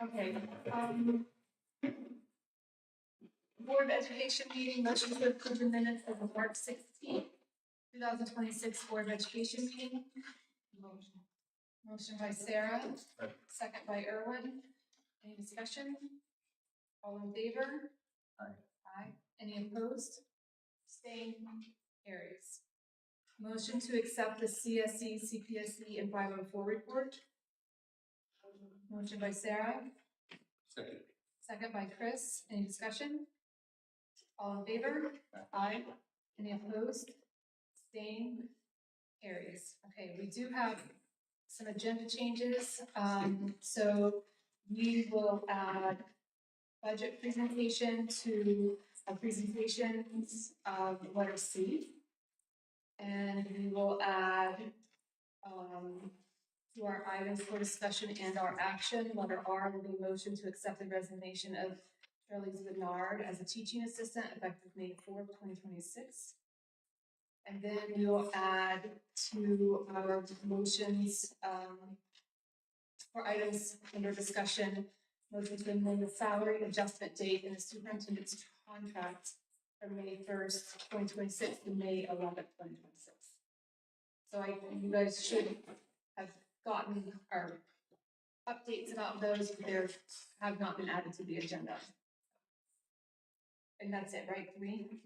Okay, Board of Education meeting, motion to approve the minutes of the March 16, 2026 Board of Education meeting. Motion by Sarah, second by Irwin. Any discussion? All in favor? Aye. Any opposed? Abstained? Carries. Motion to accept the CSE, CPSE, and 504 report. Motion by Sarah. Second. Second by Chris. Any discussion? All in favor? Aye. Any opposed? Abstained? Carries. Okay, we do have some agenda changes. So we will add budget presentation to our presentations of letter C. And we will add to our items for discussion and our action, letter R will be motion to accept the resignation of Charlize Bernard as a teaching assistant effective May 4th, 2026. And then we will add to our motions for items under discussion, motion to amend the salary adjustment date in the superintendent's contract from May 1st, 2026 to May 11th, 2026. So you guys should have gotten our updates about those, but they have not been added to the agenda. And that's it, right? 3?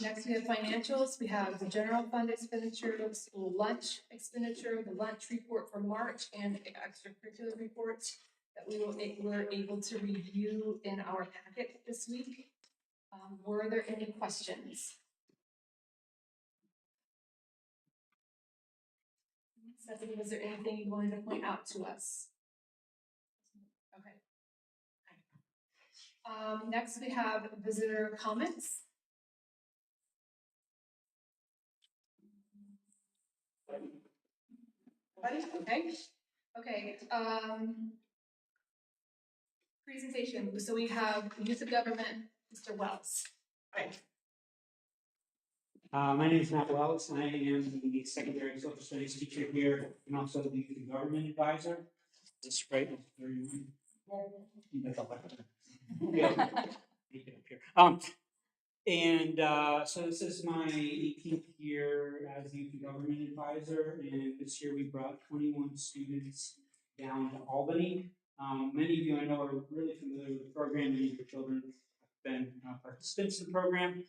Next we have financials. We have the general fund expenditure, the school lunch expenditure, the lunch report for March, and extracurricular reports that we're able to review in our packet this week. Were there any questions? Stephanie, was there anything you wanted to point out to us? Okay. Next we have visitor comments. Okay. Okay. Presentation. So we have Youth of Government, Mr. Wells. Right. My name is Matt Wells, and I am the secondary social studies teacher here, and also the Youth and Government advisor. This right? So this is my 18th year as Youth and Government advisor, and this year we brought 21 students down to Albany. Many of you I know are really familiar with the program. Many of your children have been participants in the program,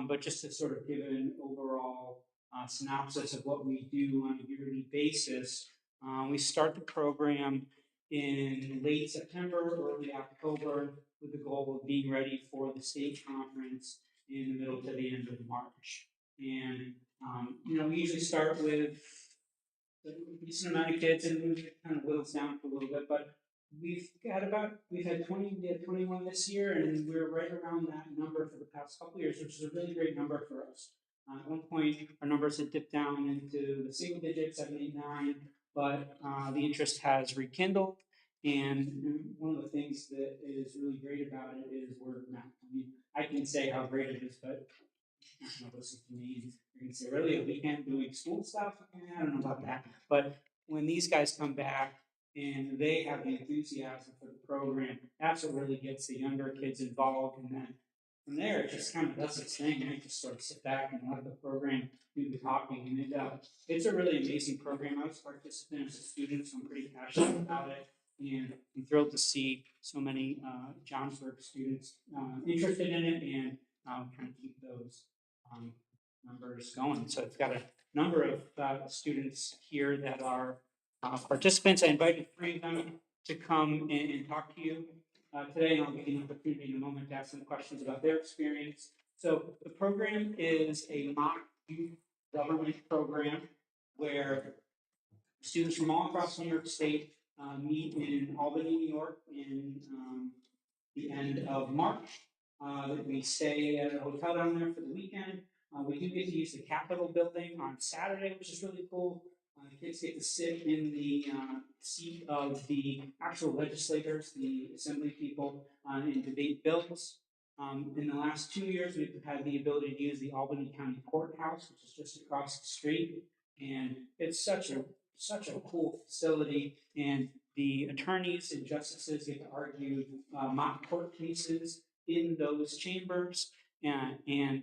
but just to sort of give an overall synopsis of what we do on a yearly basis, we start the program in late September, early October, with the goal of being ready for the state conference in the middle to the end of March. And we usually start with a decent amount of kids, and we kind of whittles down for a little bit, but we've had 21 this year, and we're right around that number for the past couple of years, which is a really great number for us. At one point, our numbers had dipped down into the single digits, 7, 8, 9, but the interest has rekindled. And one of the things that is really great about it is word of mouth. I mean, I can say how great it is, but you're not going to listen to me. You're going to say, really, a weekend doing school stuff? I don't know about that. But when these guys come back and they have the enthusiasm for the program, that's what really gets the younger kids involved. And then from there, it just kind of does its thing, and I just sort of sit back and let the program do the talking. And it's a really amazing program. I was a participant as a student, so I'm pretty passionate about it. And I'm thrilled to see so many Johnsburg students interested in it and trying to keep those numbers going. So I've got a number of students here that are participants. I invited 3 of them to come and talk to you today, and I'll give you an opportunity in a moment to ask some questions about their experience. So the program is a mock youth government program where students from all across New York State meet in Albany, New York in the end of March. We stay at a hotel down there for the weekend. We do get to use the Capitol building on Saturday, which is really cool. Kids get to sit in the seat of the actual legislators, the assembly people, and debate bills. In the last 2 years, we've had the ability to use the Albany County Courthouse, which is just across the street, and it's such a cool facility. And the attorneys and justices get to argue mock court cases in those chambers, and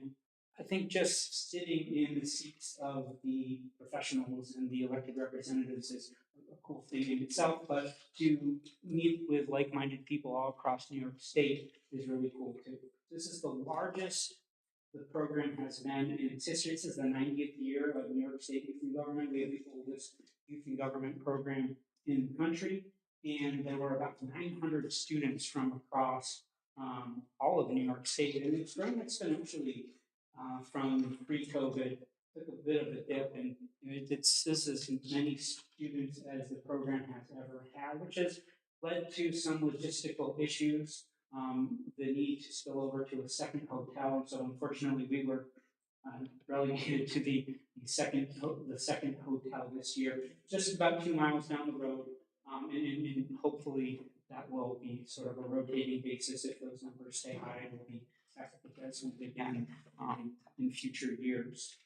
I think just sitting in the seats of the professionals and the elected representatives is a cool thing in itself, but to meet with like-minded people all across New York State is really cool too. This is the largest the program has been in its history. This is the 90th year of New York State Youth in Government. We have the oldest youth in government program in the country, and there were about 900 students from across all of New York State, and it's grown exponentially from pre-COVID. Took a bit of a dip, and this is as many students as the program has ever had, which has led to some logistical issues, the need to spill over to a second hotel. And so unfortunately, we were relegated to the second hotel this year, just about 2 miles down the road, and hopefully that will be sort of a rotating basis. If those numbers stay high, it will be back as we again in future years.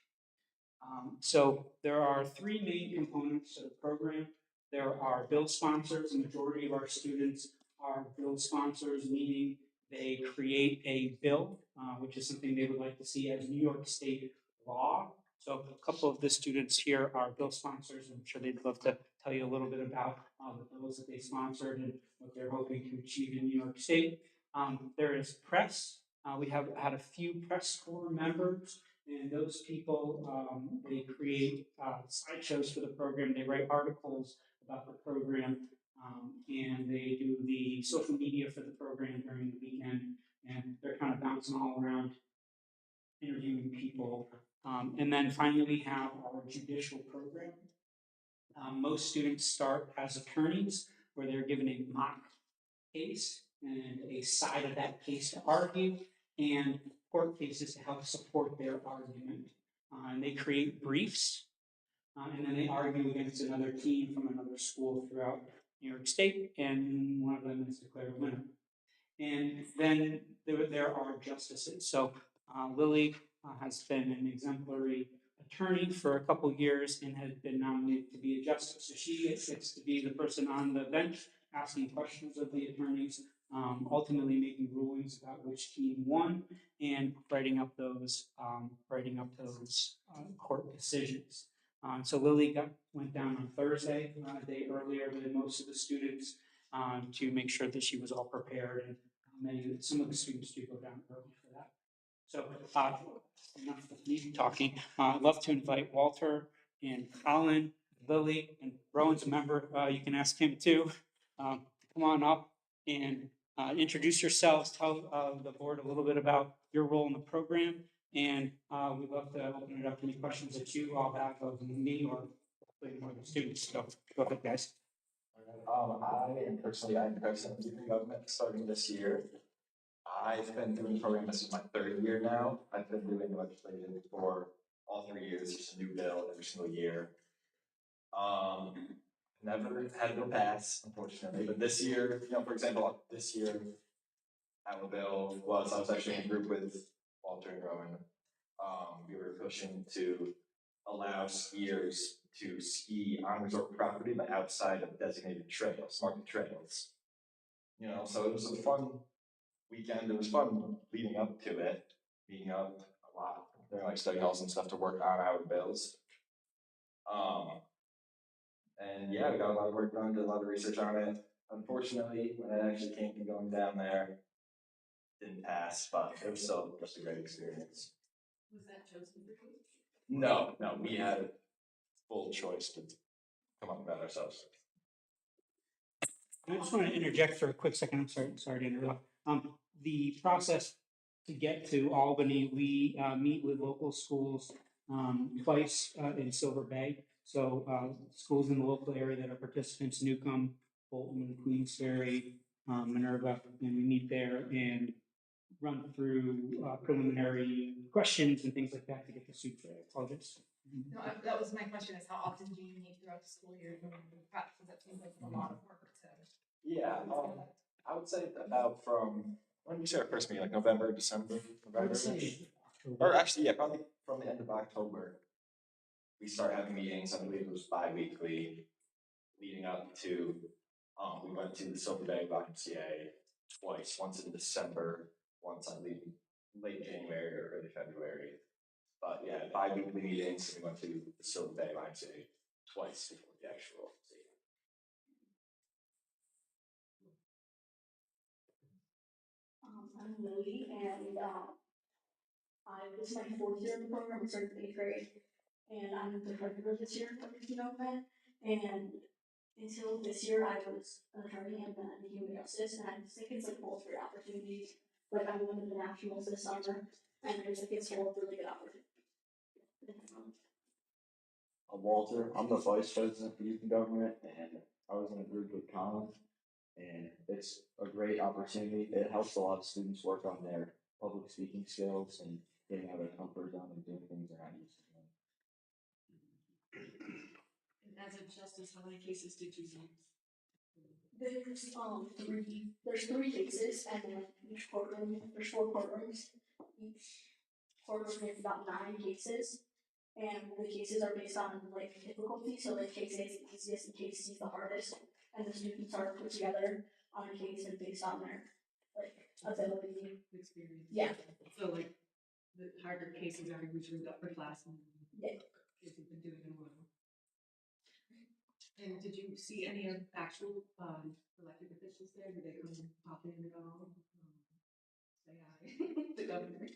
So there are three main components to the program. There are bill sponsors. The majority of our students are bill sponsors, meaning they create a bill, which is something they would like to see as New York State law. So a couple of the students here are bill sponsors, and I'm sure they'd love to tell you a little bit about the bills that they sponsored and what they're hoping to achieve in New York State. There is press. We have had a few press corps members, and those people, they create slideshows for the program. They write articles about the program, and they do the social media for the program during the weekend, and they're kind of bouncing all around, interviewing people. And then finally, we have our judicial program. Most students start as attorneys, where they're given a mock case and a side of that case to argue, and court cases to help support their argument. And they create briefs, and then they argue against another team from another school throughout New York State, and one of them is declared a winner. And then there are justices. So Lily has been an exemplary attorney for a couple years and has been nominated to be a justice. So she gets to be the person on the bench asking questions of the attorneys, ultimately making rulings about which team won, and writing up those court decisions. So Lily went down on Thursday, a day earlier than most of the students, to make sure that she was all prepared. And some of the students do go down early for that. So enough of me talking. I'd love to invite Walter and Colin, Lily, and Rowan's a member. You can ask him too. Come on up and introduce yourselves. Tell the board a little bit about your role in the program. And we'd love to open it up to any questions that you all have of me or more of the students. So go ahead, guys. I'm president of youth government starting this year. I've been doing the program, this is my third year now. I've been doing legislation for all 3 years, just a new bill every single year. Never had a bill pass, unfortunately, but this year, for example, this year, our bill was, I was actually in a group with Walter and Rowan. We were pushing to allow skiers to ski on resort property, but outside of designated trails, marked trails. So it was a fun weekend. It was fun leading up to it, meeting up a lot. There were like study halls and stuff to work on our bills. And yeah, we got a lot of work done, did a lot of research on it. Unfortunately, when it actually came to going down there, didn't pass, but it was still just a great experience. Was that chosen for you? No, we had full choice to come up with that ourselves. I just want to interject for a quick second. I'm sorry to interrupt. The process to get to Albany, we meet with local schools twice in Silver Bay. So schools in the local area that are participants: Newcomb, Bolton, Queensferry, Minerva, and we meet there and run through preliminary questions and things like that to get the suit for apologists. No, that was my question: is how often do you meet throughout the school year? Because that seems like a lot of work to. Yeah, I would say about from when did we start our first meeting? Like November, December, November, or actually, yeah, probably from the end of October. We start having meetings. I believe it was bi-weekly, leading up to We went to the Silver Bay YMCA twice, once in December, once I believe late January or early February. But yeah, bi-weekly meetings, we went to the Silver Bay YMCA twice before the actual season. I'm Lily, and this is my fourth year in the program. I started in 8th grade, and I'm the director this year for the development. And until this year, I was an attorney and then in human justice, and I just think it's like both great opportunities. Like I won the nationals this summer, and I just think it's both really good opportunities. I'm Walter. I'm the vice president for youth and government, and I was in a group with Colin. And it's a great opportunity. It helps a lot of students work on their public speaking skills and getting out of their comfort zone and doing things they're not used to doing. And as a justice, how many cases did you do? There's three cases, and then each courtroom, there's 4 courtrooms. Each courtroom has about 9 cases, and the cases are based on like difficulty. So like case A is the easiest and case C is the hardest, and the students are put together on a case and based on their like ability. Experience. Yeah. So like the harder cases are usually the upper class and Yeah. kids who've been doing it a while. And did you see any of actual elected officials there? Did they come and pop in at all? Say hi. The governor.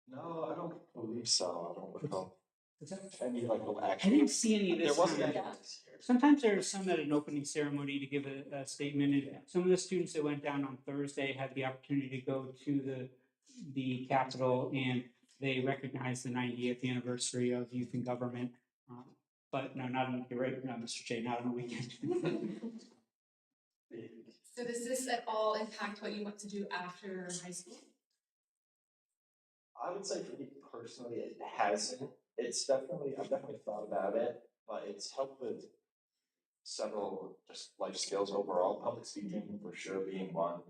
No, I don't believe so. I don't recall Is that- any like I actual. didn't see any of There this. wasn't time. any this year. Sometimes there's some at an opening ceremony to give a statement, and some of the students that went down on Thursday had the opportunity to go to the Capitol, and they recognized the 90th anniversary of youth and government. But no, not on, you're right, no, Mr. J, not on the weekend. So does this at all impact what you want to do after high school? I would say for me personally, it hasn't. I've definitely thought about it, but it's helped with several just life skills overall. Public speaking for sure being one.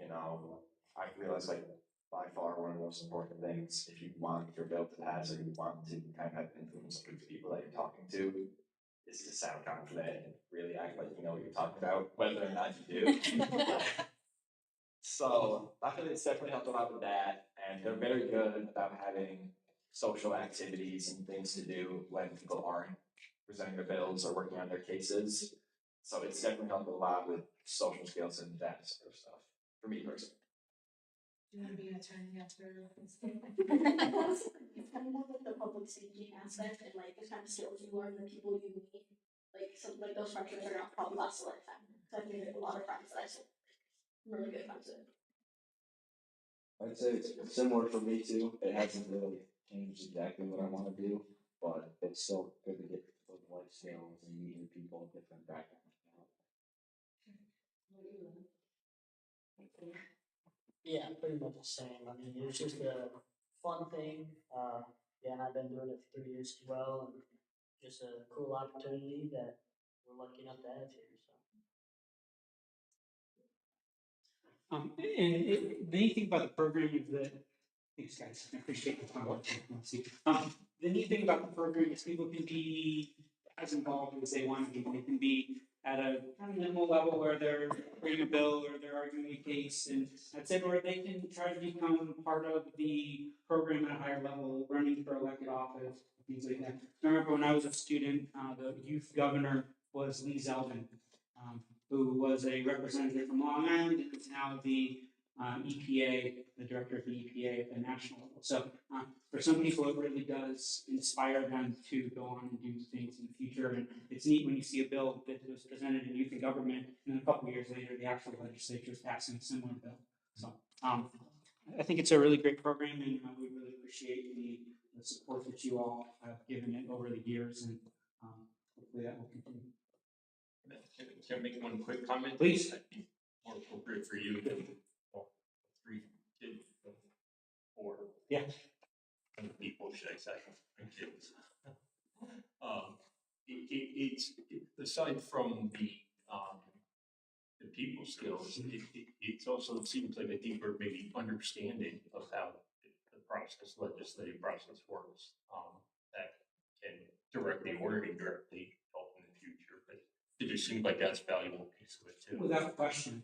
You know, I realize like by far one of the most important things if you want your bill to pass or you want to kind of have influence with the people that you're talking to is to sound confident and really act like you know what you're talking about, whether or not you do. So I feel it's definitely helped a lot with that, and they're very good about having social activities and things to do when people aren't presenting their bills or working on their cases. So it's definitely helped a lot with social skills and that sort of stuff for me personally. Do you want to be an attorney after? It's kind of more like the public speaking aspect and like the kind of skills you learn, the people you meet, like something like those friendships are gonna probably last a lifetime. So I've made a lot of friends that I still really good friends with. I'd say it's similar for me too. It hasn't really changed exactly what I want to do, but it's still good to get those life skills and meet new people of different backgrounds. Yeah, pretty much the same. I mean, it's just a fun thing. Yeah, and I've been doing it for 3 years as well, and just a cool opportunity that we're lucky enough to have here. So. The neat thing about the program is that, thanks guys, I appreciate the time. The neat thing about the program is people can be as involved as they want to be. They can be at a kind of minimal level where they're reading a bill or they're arguing a case, and that's it, or they can try to become part of the program at a higher level, running for elected office, things like that. I remember when I was a student, the youth governor was Lee Zeldin, who was a representative from Long Island and is now the EPA, the director of the EPA at the national level. So for some people, it really does inspire them to go on and do things in the future. And it's neat when you see a bill that was presented in youth and government, and then a couple of years later, the actual legislature is passing a similar bill. So I think it's a really great program, and we really appreciate the support that you all have given it over the years, and hopefully that will continue. Can I make one quick comment? Please. That'd be more appropriate for you than 3 kids, 4. Yeah. People, should I say, 3 kids. It's aside from the people skills, it also seems like a deeper maybe understanding of how the process, legislative process works. That can directly or indirectly help in the future, but it just seems like that's a valuable piece of it too. Without question,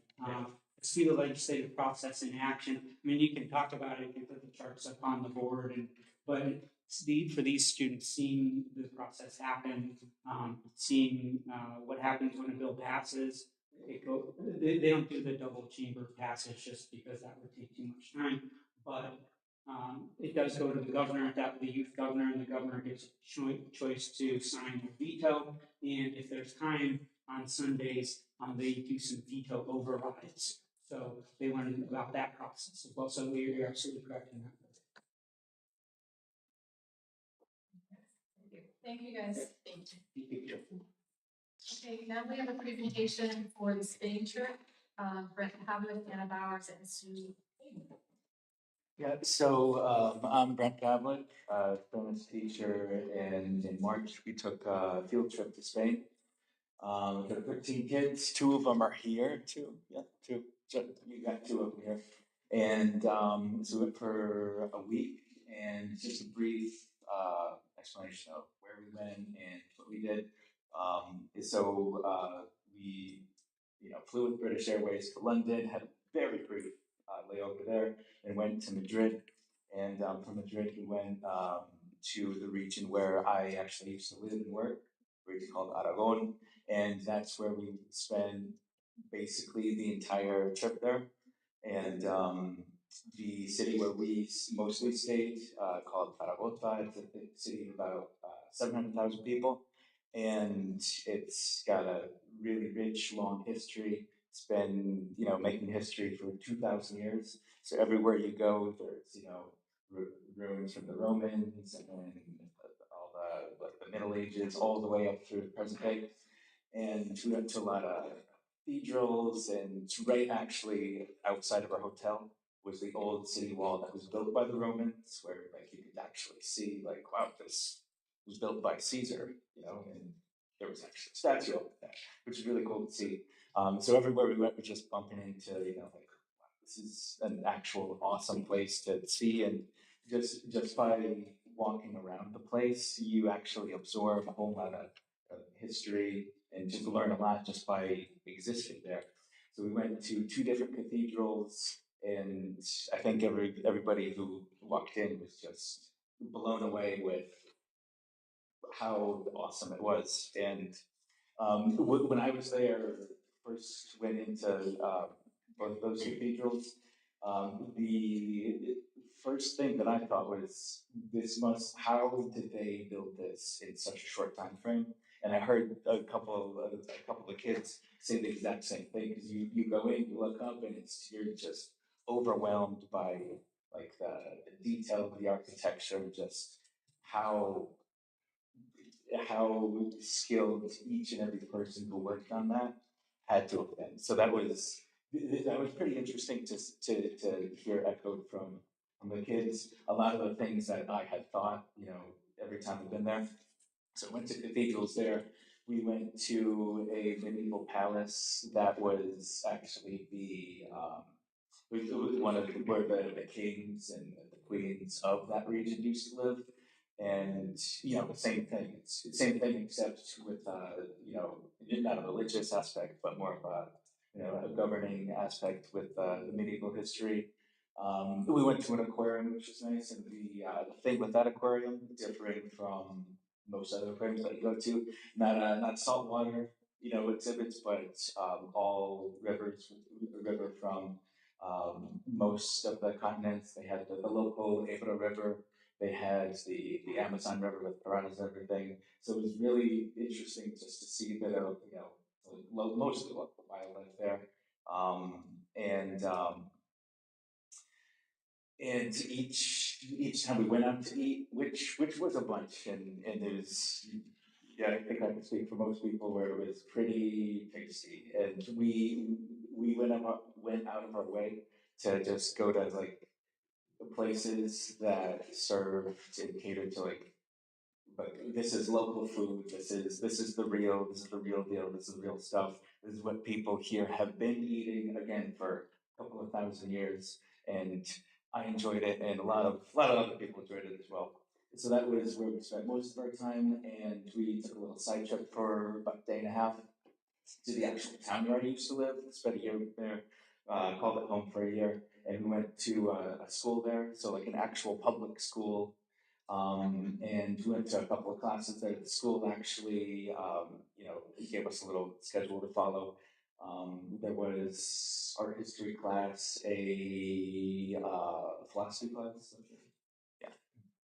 see the legislative process in action. I mean, you can talk about it, you can put the charts up on the board, but for these students, seeing the process happen, seeing what happens when a bill passes, they don't do the double chamber passage just because that would take too much time, but it does go to the governor, the youth governor, and the governor gets choice to sign or veto, and if there's time on Sundays, they do some veto overrides. So they learn about that process as well. So you're absolutely correct in that. Thank you, guys. Thank you. Okay, now we have a presentation for the Spain trip. Brent Pavlik, Anna Bowers, and Sue. Yeah, so I'm Brent Pavlik, Spanish teacher, and in March we took a field trip to Spain. We've got 13 kids, 2 of them are here, 2, yeah, 2, so you got 2 of them here. And so we went for a week, and just a brief explanation of where we went and what we did. We, flew with British Airways to London, had a very brief layover there, and went to Madrid. And from Madrid, we went to the region where I actually used to live and work, a region called Aragon. And that's where we spend basically the entire trip there. And the city where we mostly stayed, called Zaragoza, it's a city of about 700,000 people. And it's got a really rich, long history. It's been, making history for 2,000 years. So everywhere you go, there's, ruins from the Romans and all the Middle Ages, all the way up through the present day. And we went to a lot of cathedrals, and right actually outside of our hotel was the old city wall that was built by the Romans, where you could actually see wow, this was built by Caesar, and there was actually a statue of that, which is really cool to see. So everywhere we went, we're just bumping into, wow, this is an actual awesome place to see, and just by walking around the place, you actually absorb a whole lot of history and just learn a lot just by existing there. So we went to 2 different cathedrals, and I think everybody who walked in was just blown away with how awesome it was. And when I was there, first went into both of those cathedrals, the first thing that I thought was, how did they build this in such a short time frame? And I heard a couple of kids say the exact same thing, because you go in, you look up, and you're just overwhelmed by the detail of the architecture, just how skilled each and every person who worked on that had to have been. So that was pretty interesting to hear echoed from the kids. A lot of the things that I had thought, every time I've been there. So I went to cathedrals there. We went to a medieval palace that was actually where the kings and the queens of that region used to live. And the same thing. It's the same thing, except with not a religious aspect, but more of a governing aspect with the medieval history. We went to an aquarium, which was nice, and the thing with that aquarium, differing from most other aquariums that you go to, not saltwater, exhibits, but all rivers, river from most of the continents. They had the local Ebro River. They had the Amazon River with piranhas and everything. So it was really interesting just to see a bit of, most of the local wildlife there. And each time we went out to eat, which was a bunch, and there's, I think I can speak for most people, where it was pretty tasty. And we went out of our way to just go to places that served and catered to this is local food, this is the real deal, this is real stuff. This is what people here have been eating, again, for a couple of thousand years, and I enjoyed it, and a lot of other people enjoyed it as well. So that was where we spent most of our time, and we took a little side trip for about a day and a half to the actual town where I used to live. Spent a year there, called it home for a year, and we went to a school there, so like an actual public school. And we went to a couple of classes there. The school actually, gave us a little schedule to follow. There was art history class, a philosophy class.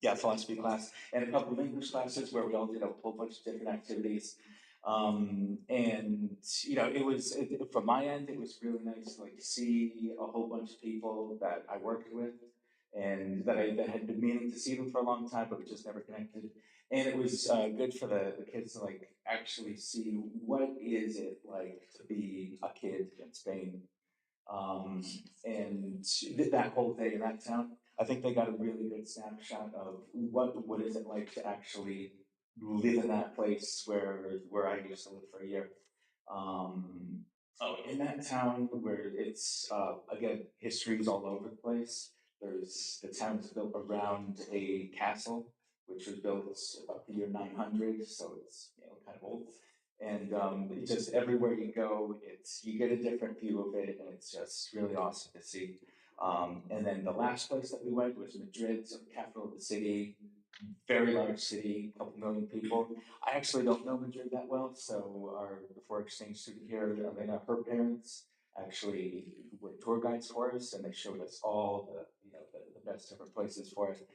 Yeah, philosophy class, and a couple of English classes where we all did a whole bunch of different activities. And from my end, it was really nice to like see a whole bunch of people that I worked with and that had been meaning to see them for a long time, but we just never connected. And it was good for the kids to like actually see what is it like to be a kid in Spain. And that whole day in that town, I think they got a really good snapshot of what is it like to actually live in that place where I used to live for a year. In that town where it's again history's all over the place. The town is built around a castle, which was built about the year 900, so it's kind of old. And it's just everywhere you go, you get a different view of it, and it's just really awesome to see. And then the last place that we went was Madrid, so the capital of the city, very large city, a couple million people. I actually don't know Madrid that well, so our before exchange student here, Elena, her parents actually were tour guides for us, and they showed us all the best different places for it.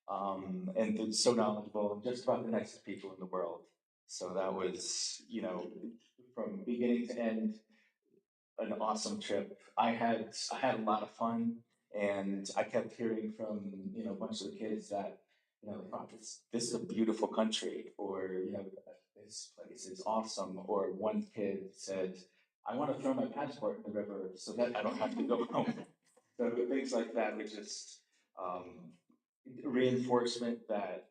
And they're so knowledgeable and just about the nicest people in the world. So that was, from beginning to end, an awesome trip. I had a lot of fun, and I kept hearing from a bunch of the kids that oh, this is a beautiful country, or this place is awesome. Or one kid said, I want to throw my passport in the river so that I don't have to go home. So things like that were just reinforcement that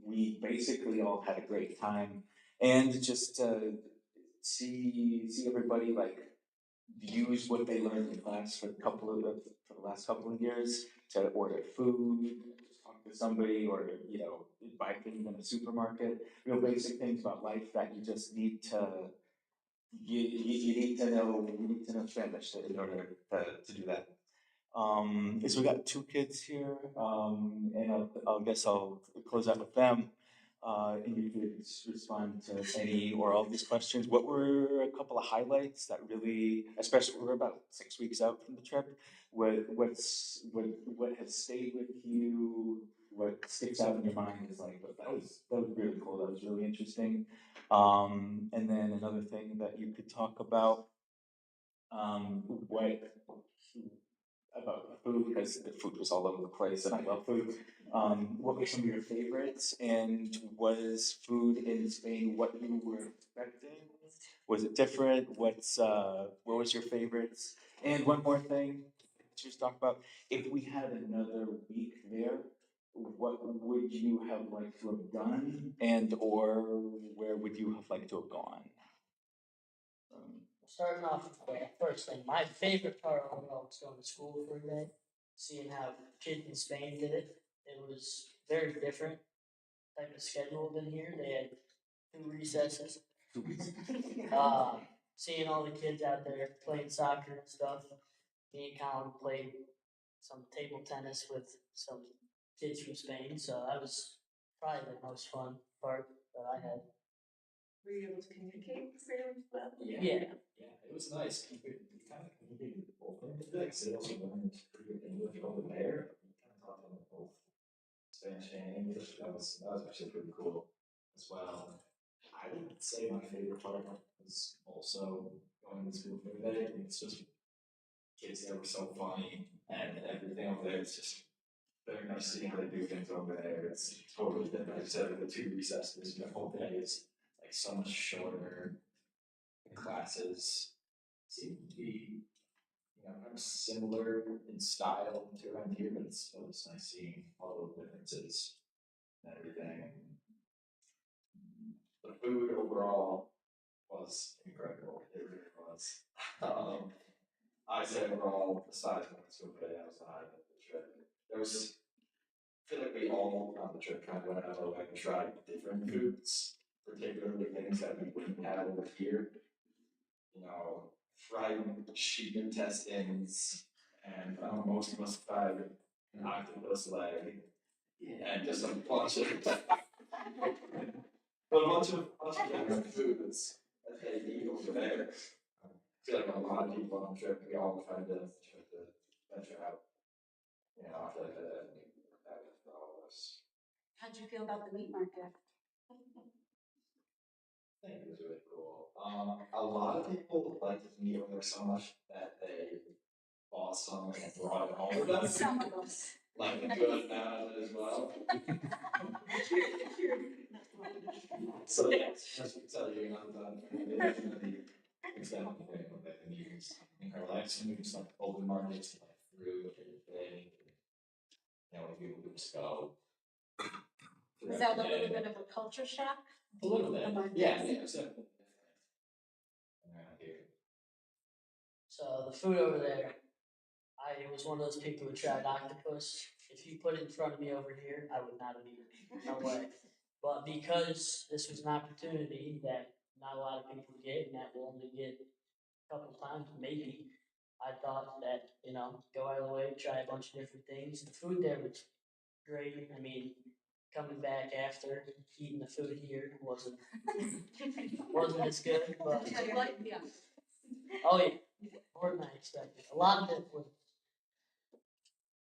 we basically all had a great time, and just to see everybody like use what they learned in class for the last couple of years to order food, talk to somebody, or buy things in a supermarket. Real basic things about life that you just need to you need to know Spanish in order to do that. So we got two kids here, and I'll guess I'll close out with them. And you could respond to any or all of these questions. What were a couple of highlights that really, especially we're about 6 weeks out from the trip, what has stayed with you? What sticks out in your mind is like that was really cool. That was really interesting. And then another thing that you could talk about, what about food, because the food was all over the place and I love food. What were some of your favorites, and was food in Spain what you were expecting? Was it different? What was your favorites? And one more thing, just talk about if we had another week there, what would you have liked to have done, and or where would you have liked to have gone? Starting off with the first thing, my favorite part of it all was going to school for a day, seeing how kids in Spain did it. It was very different type of schedule than here. They had 2 recesses. Seeing all the kids out there playing soccer and stuff. Me and Colin played some table tennis with some kids from Spain, so that was probably the most fun part that I had. Were you able to communicate with Sarah as well? Yeah. Yeah, it was nice. We kind of communicated with both of them. Like sales and learned pretty good English over there. We kind of talked on both Spanish and English. That was actually pretty cool as well. I would say my favorite part was also going to school for the day. It's just kids that were so funny, and everything over there. It's just very nice seeing how they do things over there. It's totally different. Like I said, the 2 recesses, the whole day is like so much shorter. The classes seem to be, kind of similar in style to around here, but it's nice seeing all the differences and everything. The food overall was incredible. It really was. I say overall, besides going to a day outside of the trip, I feel like we all on the trip, kind of went out of our way to try different foods, particularly things that we wouldn't have over here. You know, fried sheep intestines, and most of us fried an octopus leg, and just a bunch of, but a bunch of different foods that they eat over there. I feel like a lot of people on the trip, we all try to venture out. You know, I feel like that was for all of us. How'd you feel about the meat market? I think it was really cool. A lot of people liked the meat over there so much that they bought some and brought it home with them. Some of us. Like a good amount of it as well. So yeah, just to tell you, it's definitely like the news in her life. Some of like open markets, like through everything. You know, people would just go. Was that a little bit of a culture shock? A little bit, Among yeah, us? yeah, it's definitely different. Around here. So the food over there, I was one of those people who tried octopus. If you put it in front of me over here, I would not have eaten it. No way. But because this was an opportunity that not a lot of people get, and that we'll only get a couple times, maybe, I thought that, you know, go out of the way, try a bunch of different things. The food there was great. I mean, coming back after eating the food here wasn't as good, but Yeah. oh yeah, more than I expected. A lot of it was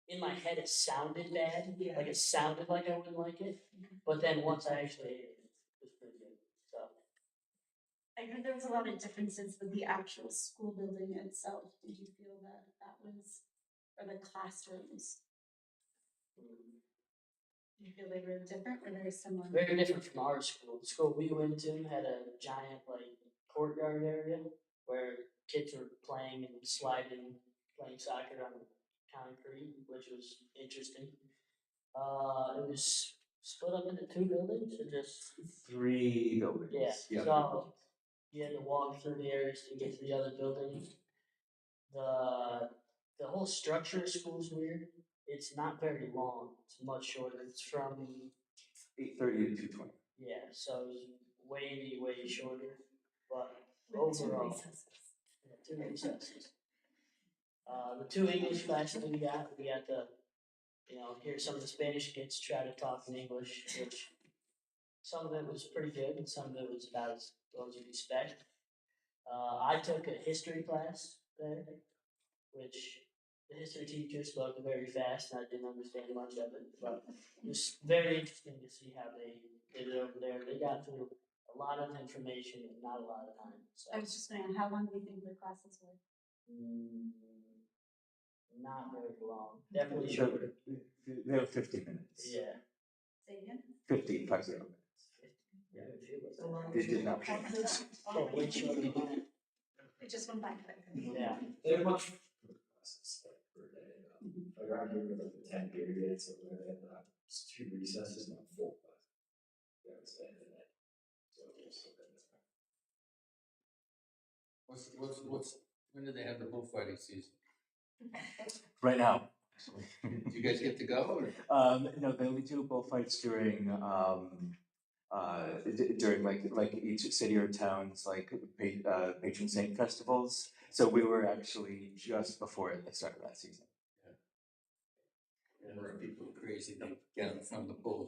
in my head. It sounded bad, like it sounded like I wouldn't like it, but then once I actually ate it, it was pretty good. So I heard there was a lot of differences with the actual school building itself. Did you feel that that was, or the classrooms? Do you feel they were different or very similar? very different from our school. The school we went to had a giant like courtyard area where kids were playing and sliding, playing soccer on concrete, which was interesting. It was split up into two buildings, or just 3 buildings. yeah. So you had to walk through the areas to get to the other buildings. The whole structure of school is weird. It's not very long. It's much shorter. It's from 8:30 to 2:20. yeah, so it's way shorter. But With two overall, recesses? yeah, 2 recesses. The 2 English classes we got to, you know, hear some of the Spanish kids try to talk in English, which some of it was pretty good and some of it was about as well as you'd expect. I took a history class there, which the history teacher spoke very fast and I didn't understand much of it, but it was very interesting to see how they did it over there. They got through a lot of information in not a lot of time. So I was just wondering, how long do you think the classes were? not very long. Definitely So, shorter. they were 15 minutes. Yeah. Say again? 50 minutes. Yeah, it feels like that. It did not. Oh, way shorter than that. It just went by quick. Yeah. They're much classes like per day. Like around here with like the 10 periods, so we're gonna have 2 recesses, not 4 classes. Yeah, it's the end of that. So it's still good. When do they have the bullfighting season? Right now. Do you guys get to go or? No, they only do bullfights during during like each city or town's like patron saint festivals. So we were actually just before the start of that season. Or are people crazy to get in front of the bull?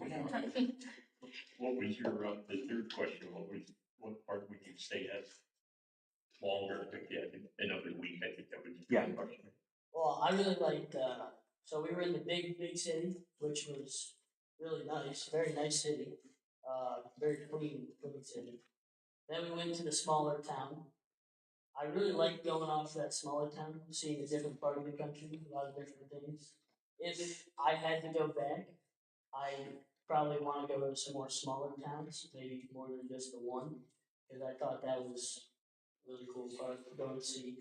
What was your, the third question, what part would you stay at longer, if you had another week, I think that was. Yeah. Well, I really liked, so we were in the big city, which was really nice, very nice city, very clean city. Then we went to the smaller town. I really liked going off to that smaller town, seeing a different part of the country, a lot of different things. If I had to go back, I probably want to go to some more smaller towns, maybe more than just the one, because I thought that was a really cool part, going to see,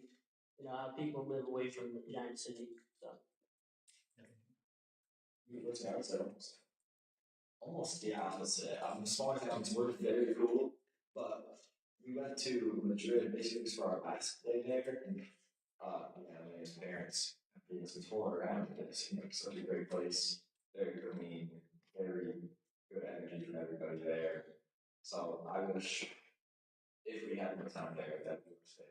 you know, how people live away from the giant city, so. Which I would say almost the opposite. The smaller towns were very cool, but we went to Madrid basically for our last day there, and his parents we toured around it. It seemed like such a great place, very clean, very So I wish if we had more time there, that we would stay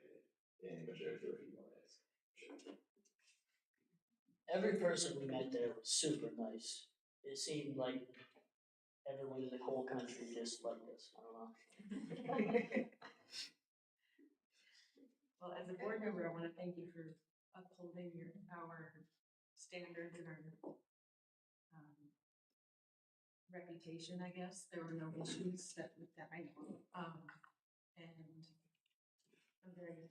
in Madrid for a few more days. Every person we met there was super nice. It seemed like everyone in the whole country just loved us. I don't know. Well, as a board member, I want to thank you for upholding our standards and our reputation, I guess. There were no issues that I know. And I'm very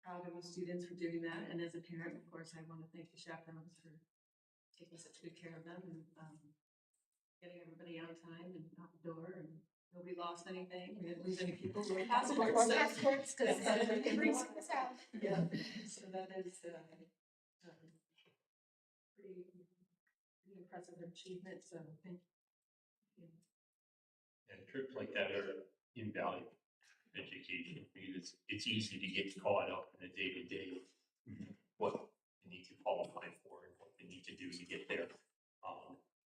proud of the students for doing that. And as a parent, of course, I want to thank the chaperones for taking such good care of them and getting everybody on time and out the door, and nobody lost anything. We didn't lose any people or passports. Passports, because it brings us out. Yeah, so that is pretty impressive achievement, so thank you. And trips like that are invaluable education, because it's easy to get caught up in the day-to-day, what you need to qualify for and what you need to do to get there.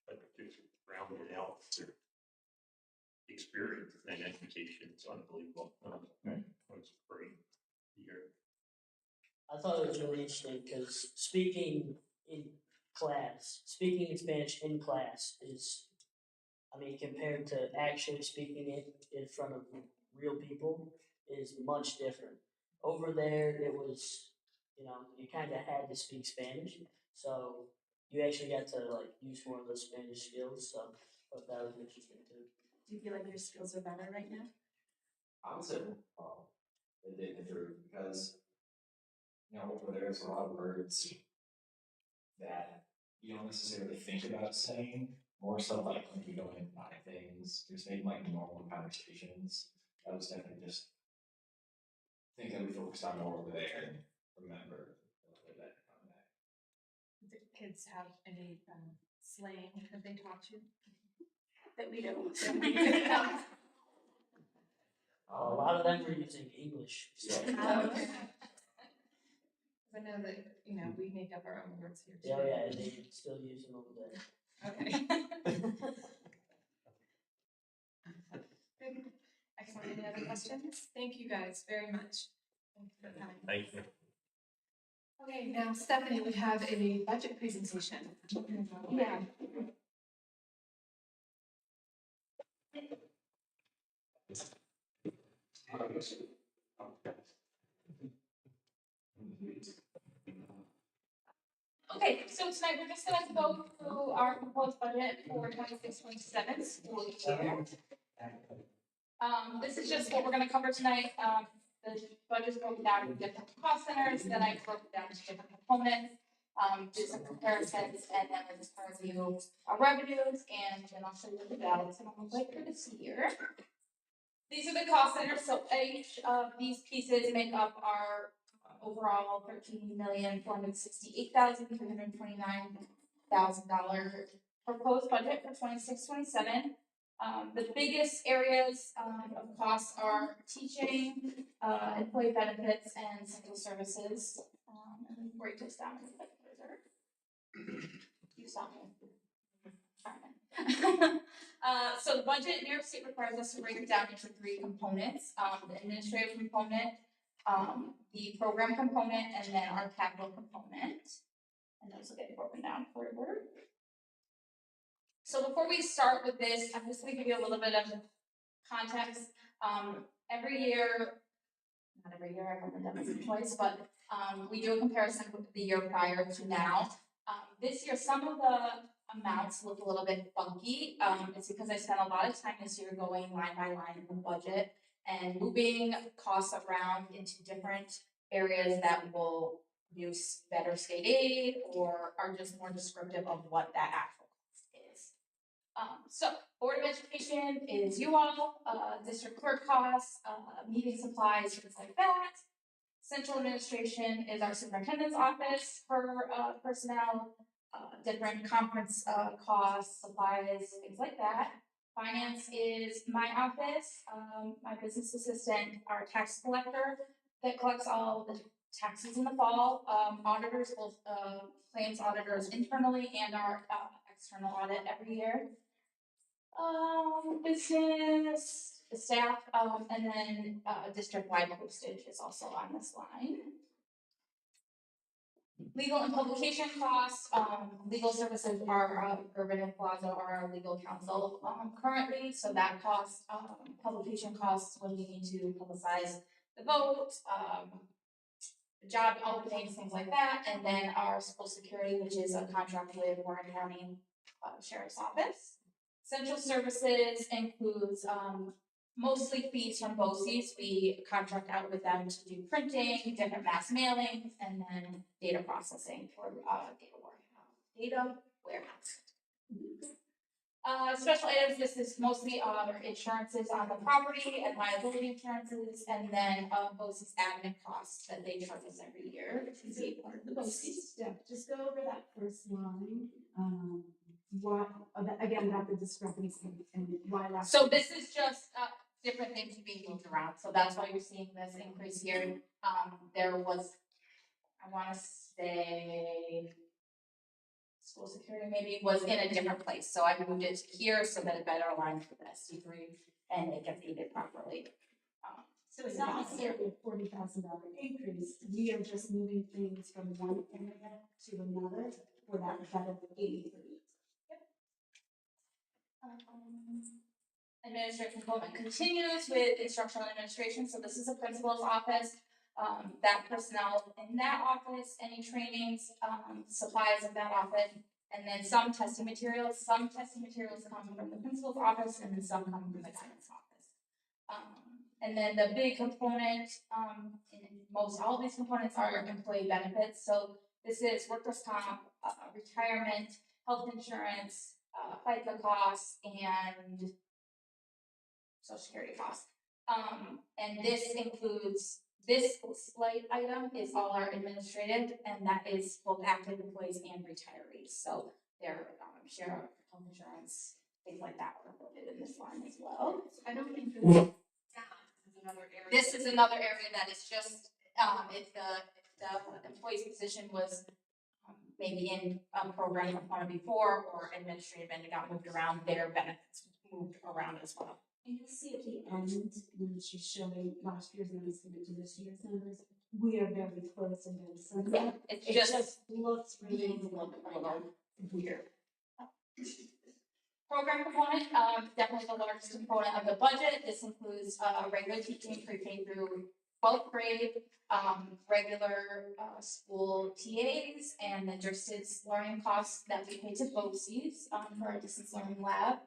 But just rounding out their experience and education, it's unbelievable. It's great to hear. I thought it was really interesting because speaking in Spanish in class is, I mean, compared to actually speaking it in front of real people is much different. Over there, it was, you kind of had to speak Spanish, so you actually got to like use more of those Spanish skills. So I thought that was interesting too. Do you feel like your skills are better right now? I would say, it did improve because, over there's a lot of words that you don't necessarily think about saying, more so like when you go and buy things, just maybe like normal conversations. That was definitely just things that we focused on more over there and remember that come back. Do kids have any slang that they taught you? That we don't. A lot of them were using English. So. I know that, we make up our own words here too. Yeah, yeah, and they still use them over there. Okay. Good. Excellent. Any other questions? Thank you guys very much. Thank you for coming. Thank you. Okay, now Stephanie, we have a budget presentation. Yeah. Okay, so tonight we're just gonna go through our proposed budget for 26-27 school year. This is just what we're gonna cover tonight. The budget's broken down into different cost centers, then I broke it down to different components. Do some comparisons, and then we'll just review our revenues, and then I'll show you the balance and I'll wait for this year. These are the cost centers, so each of these pieces make up our overall $13,468,329,000 proposed budget for 26-27. The biggest areas of costs are teaching, employee benefits, and central services. And then break this down a little bit further. You saw me. So the budget, New York State requires us to break it down into three components: the administrative component, the program component, and then our capital component. And those will get broken down further. So before we start with this, I'm just going to give you a little bit of context. Every year, not every year, I've only done this twice, but we do a comparison with the year prior to now. This year, some of the amounts look a little bit funky. It's because I spent a lot of time this year going line by line in the budget and moving costs around into different areas that will use better state aid or are just more descriptive of what that actual cost is. So Board of Education is you all, district clerk costs, meeting supplies, things like that. Central administration is our superintendent's office for personnel, different conference costs, supplies, things like that. Finance is my office, my business assistant, our tax collector that collects all the taxes in the fall, auditors, both claims auditors internally and our external audit every year. Business the staff, and then, district-wide postage is also on this line. Legal and publication costs, legal services are, Urban and Plaza are our legal counsel, currently, so that costs, publication costs when we need to publicize the vote, job openings, things like that, and then our school security, which is a contract with Warren County Sheriff's Office. Central services includes mostly fees from BOCES. We contract out with them to do printing, different mass mailings, and then data processing for data warehouse. Special items, this is mostly insurances on the property and liability insurances, and then BOCES admin costs that they charge us every year to be part of the BOCES. Yeah, just go over that first line, what, again, about the discrepancy and why last. So this is just different things being moved around, so that's why you're seeing this increase here. There was, I wanna say, school security maybe was in a different place, so I moved it to here so that it better aligns with SD3 and it gets dated properly. So it's not necessarily a $40,000 increase, we are just moving things from one area to another for that better 83. Administration component continues with instructional administration, so this is a principal's office. That personnel in that office, any trainings, supplies of that office, and then some testing materials. Some testing materials come from the principal's office, and then some come from the guidance office. And then the big component, in most all of these components are employee benefits. So this is workers' comp, retirement, health insurance, FICA costs, and social security costs. And this includes, this slight item is all our administrative, and that is both active employees and retirees. So their share of health insurance, things like that are included in this line as well. I don't think this is another area. This is another area that is just, if the employee's position was maybe in a program of one before or administrative and it got moved around, their benefits moved around as well. And you'll see at the end, when she's showing last year's numbers compared to this year's numbers, we are very close and very similar. Yeah, it It just just looks really weird. Program component, definitely the largest component of the budget. This includes regular teaching, pre-K through 12th grade, regular school TAs, and the distance learning costs that we pay to BOCES for our distance learning lab.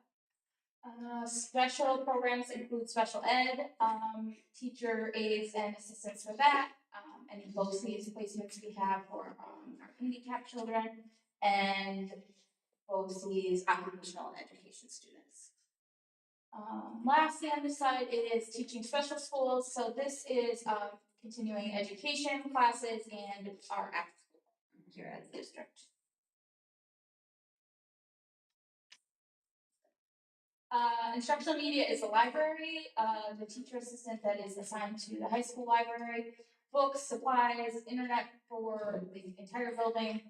Special programs include special ed, teacher aides and assistants for that, any BOCES placements we have for our handicapped children, and BOCES occupational education students. Lastly on this side, it is teaching special schools. So this is continuing education classes and our after school here at the district. Instructional media is the library, the teacher assistant that is assigned to the high school library, books, supplies, internet for the entire building,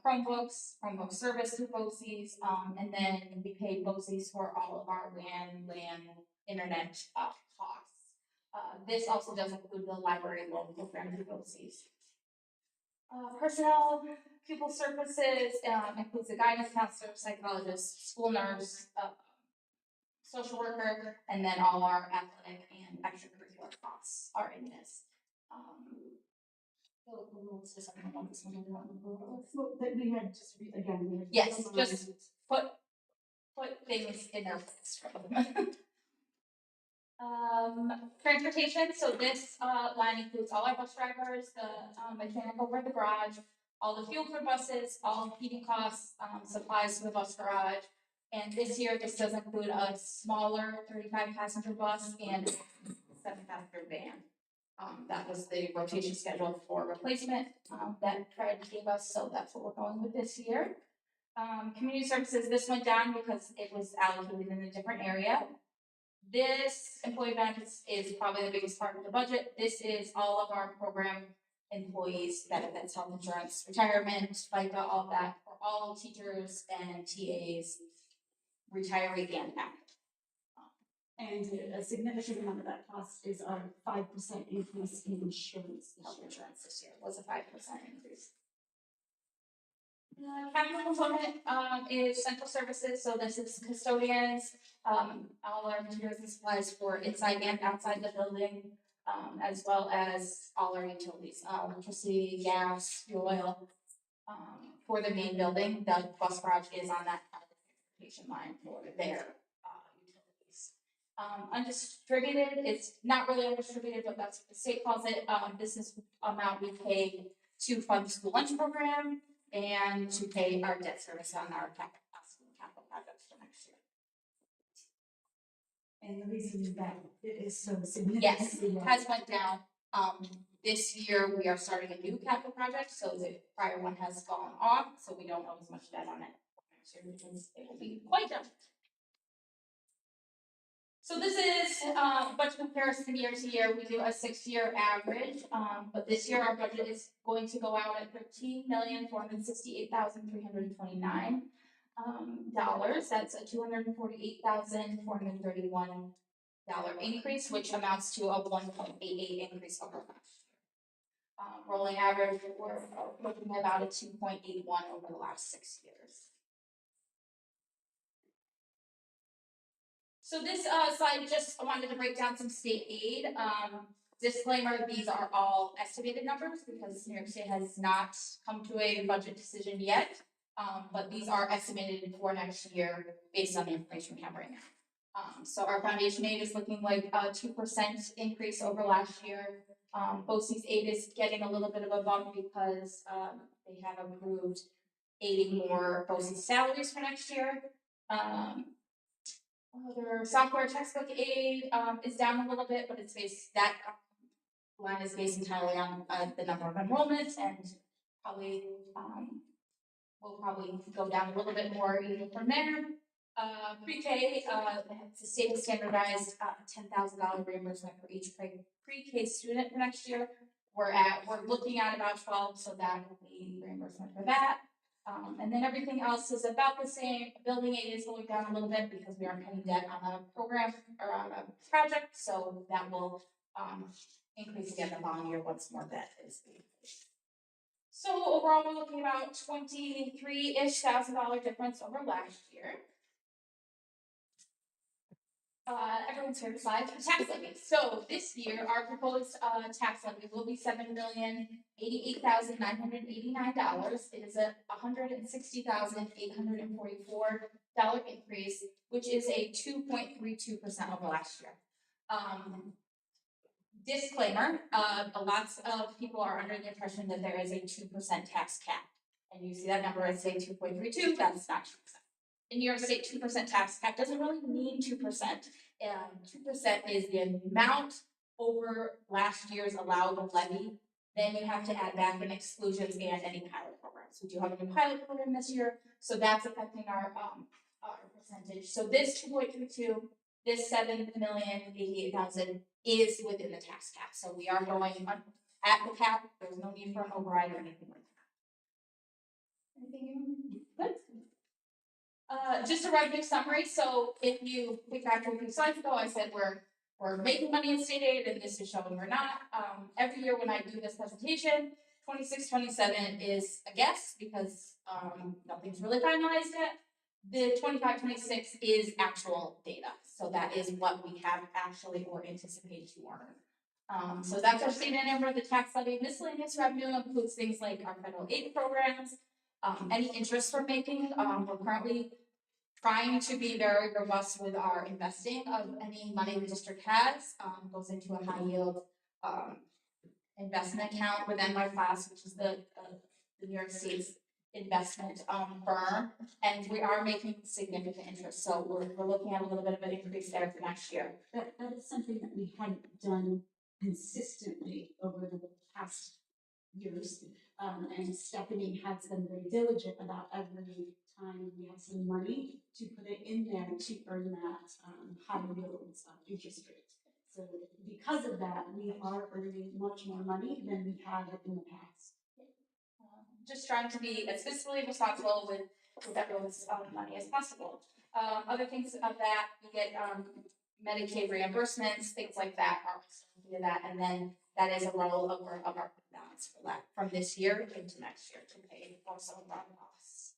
Chromebooks, Chromebook service through BOCES, and then we pay BOCES for all of our LAN internet costs. This also does include the library loan program through BOCES. Personnel, pupil services, includes the guidance counselor, psychologist, school nurse, social worker, and then all our athletic and extracurricular costs are in this. That we had just again. We had Yes, just put things in their place. Transportation, so this line includes all our bus drivers, the mechanic over at the garage, all the fuel for buses, all heating costs, supplies for the bus garage. And this year, this does include a smaller 35 passenger bus and 7 passenger van. That was the rotation schedule for replacement that Fred gave us, so that's what we're going with this year. Community services, this went down because it was allocated in a different area. This employee benefits is probably the biggest part of the budget. This is all of our program employees, benefits, health insurance, retirement, FICA, all that, for all teachers and TAs, retiree and active. And a significant amount of that cost is our 5% increase in insurance. Health insurance this year was a 5% increase. Capital component, is central services, so this is custodians, all our materials and supplies for inside and outside the building, as well as all our utilities, electricity, gas, fuel oil. For the main building, the bus garage is on that transportation line for their, utilities. Undistributed, it's not really undistributed, but that's what the state calls it, this is amount we pay to fund the school lunch program and to pay our debt service on our capital projects for next year. And the reason that it is so Yes, significantly it has went down. This year we are starting a new capital project, so the prior one has fallen off, so we don't owe as much debt on it next year because it will be quite done. So this is budget comparison year to year. We do a 6-year average, but this year our budget is going to go out at $13,468,329 dollars. That's a $248,431 increase, which amounts to a 1.88 increase over last year. Rolling average, we're looking at about a 2.81 over the last 6 years. So this slide just wanted to break down some state aid. Disclaimer, these are all estimated numbers because New York State has not come to a budget decision yet. But these are estimated for next year based on the information we have right now. So our foundation aid is looking like a 2% increase over last year. BOCES aid is getting a little bit of a bump because they have approved aiding more BOCES salaries for next year. Other software textbook aid is down a little bit, but it's based, that line is based entirely on the number of enrollments, and probably will probably go down a little bit more even from there. Pre-K, the state has standardized $10,000 reimbursement for each pre-K student for next year. We're looking at about 12, so that will be reimbursement for that. And then everything else is about the same. Building aid is going down a little bit because we aren't paying debt on a program or on a project, so that will increase again the following year once more debt is paid. So overall, we're looking about $23,000-ish difference over last year. Everyone's favorite slide, the tax levy. So this year, our proposed tax levy will be $7,088,989. It is a $160,844 increase, which is a 2.32% over last year. Disclaimer, lots of people are under the impression that there is a 2% tax cap. And you see that number as say 2.32, that's not 2%. In New York State, 2% tax cap doesn't really mean 2%. 2% is the amount over last year's allowed levy. Then you have to add back in exclusions and any pilot programs. We do have a new pilot program this year, so that's affecting our percentage. So this 2.32, this $7,088,000 is within the tax cap. So we are going at the cap. There's no need for an override or anything like that. Anything good? Just a revenue summary. So if you think back to a few slides ago, I said we're making money in state aid, and this is showing we're not. Every year when I do this presentation, 26-27 is a guess because nothing's really finalized yet. The 25-26 is actual data. So that is what we have actually or anticipate to earn. So that's our state number. The tax levy miscellaneous revenue includes things like our federal aid programs, any interest we're making. We're currently trying to be very robust with our investing of any money the district has. Goes into a high yield investment account within my class, which is the New York State's investment firm, and we are making significant interest. So we're looking at a little bit of an increase there for next year. That is something that we hadn't done consistently over the past years. And Stephanie has been very diligent about every time we have some money to put it in there to earn that high yields interest rate. So because of that, we are earning much more money than we have in the past. Just trying to be as fiscally responsible with everyone's money as possible. Other things of that, we get Medicaid reimbursements, things like that are via that, and then that is a rollover of our balance for that from this year into next year to pay for some of our costs.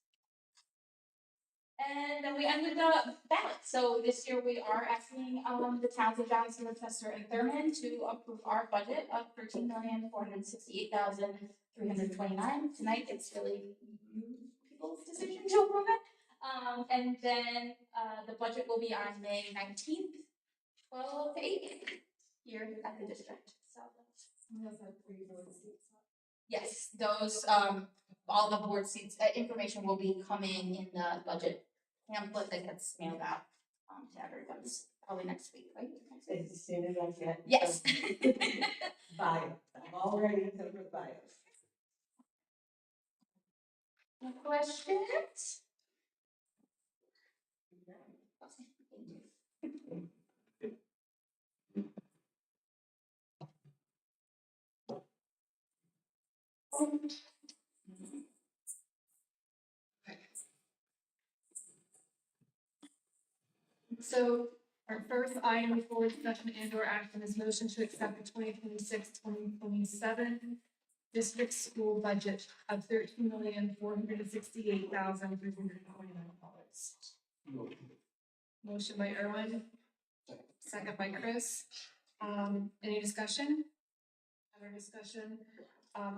And then we ended the ballot. So this year we are asking the towns of Johnson, Rochester, and Thurman to approve our budget of $13,468,329. Tonight it's really you people's decision to approve it. And then the budget will be on May 19th, 12 to 8 here at the district. So yes, those all the board seats information will be coming in the budget pamphlet that gets mailed out to everyone's probably next week, right? As soon as I get. Yes. Bio, I'm all ready to put bio. Any questions? So our first item for discussion and or action is motion to accept the 2026-2027 district school budget of $13,468,329. Motion by Erwin, second by Chris. Any discussion? Other discussion?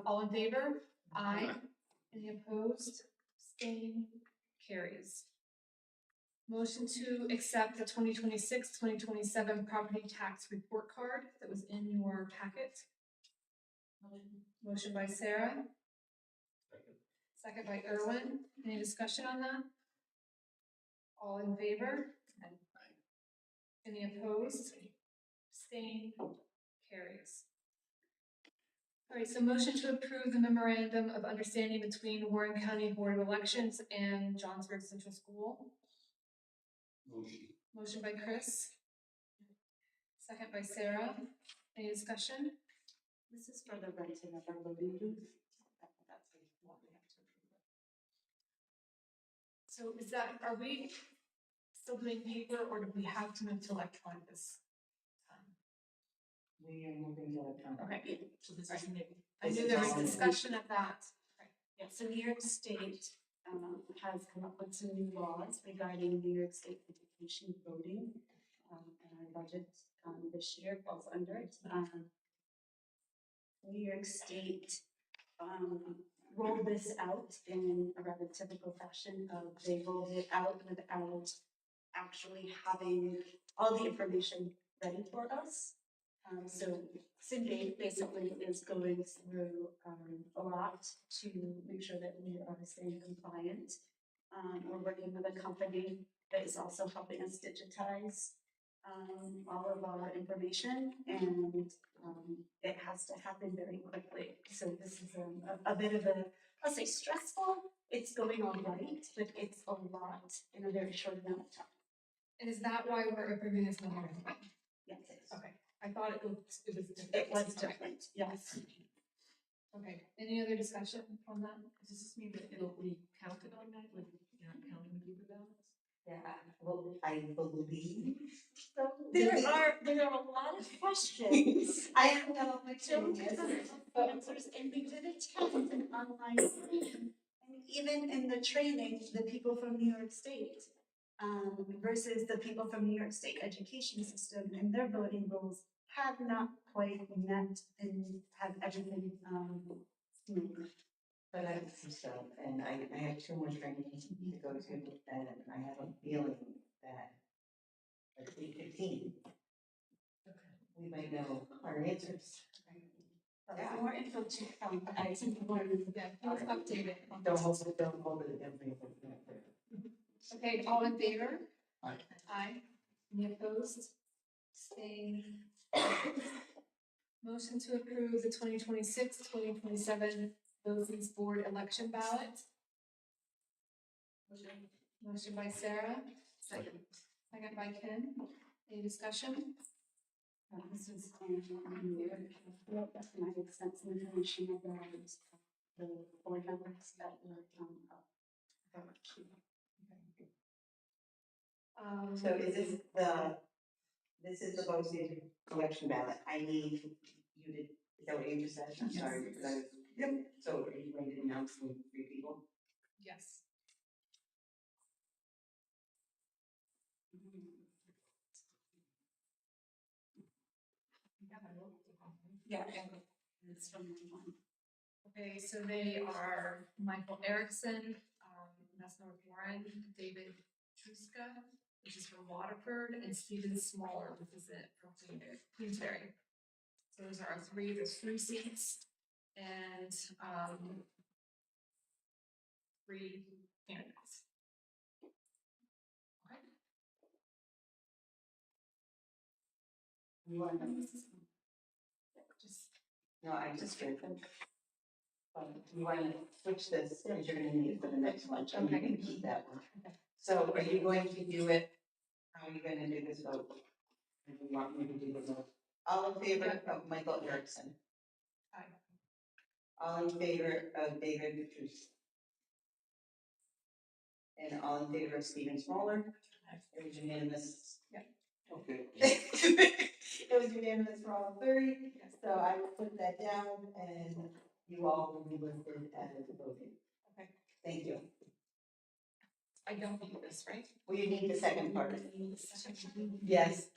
All in favor? Aye. Any opposed? Abstained? Carries. Motion to accept the 2026-2027 property tax report card that was in your packet. Motion by Sarah. Second by Erwin. Any discussion on that? All in favor? Any opposed? Abstained? Carries. All right, so motion to approve the memorandum of understanding between Warren County Board of Elections and Johnsburg Central School. Motion by Chris. Second by Sarah. Any discussion? This is for the renting of our living booth. That's what we have to approve. So is that, are we still doing paper or do we have to move to electronic this time? We are moving to electronic. Okay. So this is new. I knew there was discussion of that. Yeah, so New York State has come up with some new laws regarding New York State education voting. And our budget this year falls under it. New York State rolled this out in a rather typical fashion of they rolled it out without actually having all the information ready for us. So Cindy basically is going through a lot to make sure that we are staying compliant. We're working with a company that is also helping us digitize all of our information, and it has to happen very quickly. So this is a bit of a, I'll say stressful. It's going all right, but it's a lot in a very short amount of time. And is that why we're approving this memorandum? Yes, it is. Okay, I thought it was different. It was different, yes. Okay, any other discussion on that? Does this mean that it'll be counted automatically? You're not counting the paper ballots? Yeah, well, I believe. So there are a lot of questions. I have my children answers, and we did a test an online training. And even in the training, the people from New York State versus the people from New York State education system and their voting rules have not quite met and have everything smooth. But I see so, and I have two more trainings to go to, and I have a feeling that at 8:15, we might know our answers. More info to come, I think more Updated. Don't hold it against me. Okay, all in favor? Aye. Aye. Any opposed? Abstained? Motion to approve the 2026-2027 BOCES board election ballot. Motion by Sarah. Second by Ken. Any discussion? This is recommended sense information about the board members that were So is this the this is the BOCES election ballot. I need you to, is that what you just said? I'm sorry, because I was, yep. So are you going to announce the 3 people? Yes. Yeah, and it's from one. Okay, so they are Michael Erickson, that's North Warren, David Truska, which is from Waterford, and Stephen Smaller, which is it from Queensberry. So those are our there's 3 seats, and, 3 candidates. Okay. You want them? Just, No, I just did them. You want to switch this, because you're gonna need it for the next one, and you can keep that one. So are you going to do it, how are you gonna do this vote? If you want me to do the vote. All in favor of Michael Erickson? Aye. All in favor of David Petrus? And all in favor of Stephen Smaller? It was unanimous. Yeah. Okay. It was unanimous for all 3, so I will put that down and you all will be listed as voting. Okay. Thank you. I don't need this, right? Well, you need the second part. Yes,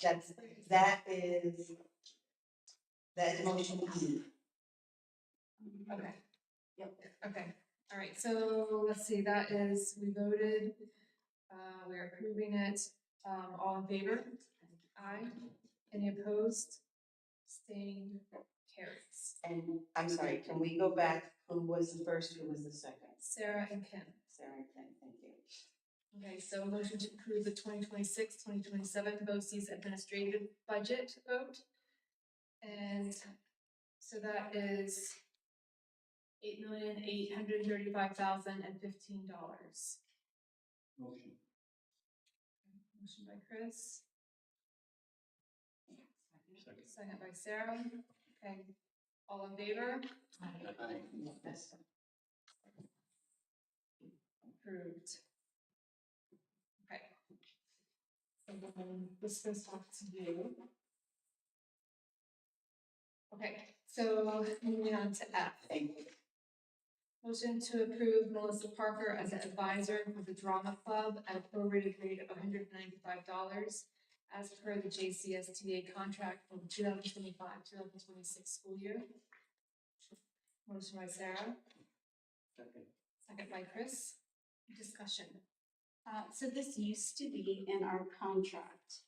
that is motion E. Okay. Yep. Okay. All right. So let's see. That is we voted. We're approving it. All in favor? Aye. Any opposed? Staying carries. And I'm sorry, can we go back? Who was the first? Who was the second? Sarah and Kim. Sarah and Kim, thank you. Okay, so motion to approve the 2026-2027 BOCES administrative budget vote. And so that is $8,835,015. Motion. Motion by Chris. Second. Second by Sarah. Okay, all in favor? Yes. Approved. Okay. So then this goes back to you. Okay, so moving on to F. Thank you. Motion to approve Melissa Parker as an advisor for the drama club at a prorated rate of $195 as per the JCSTA contract for the 2025-2026 school year. Motion by Sarah. Second by Chris. Discussion. So this used to be in our contract.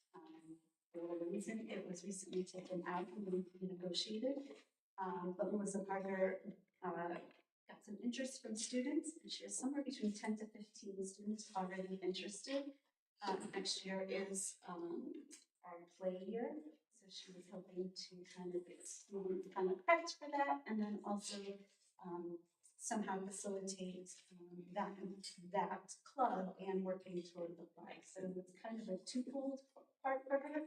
For whatever reason, it was recently taken out and renegotiated. But Melissa Parker got some interest from students, and she has somewhere between 10 to 15 students already interested. Next year is our play year, so she was hoping to kind of get students kind of prepped for that, and then also somehow facilitate that club and working toward the play. So it's kind of a twofold part for her.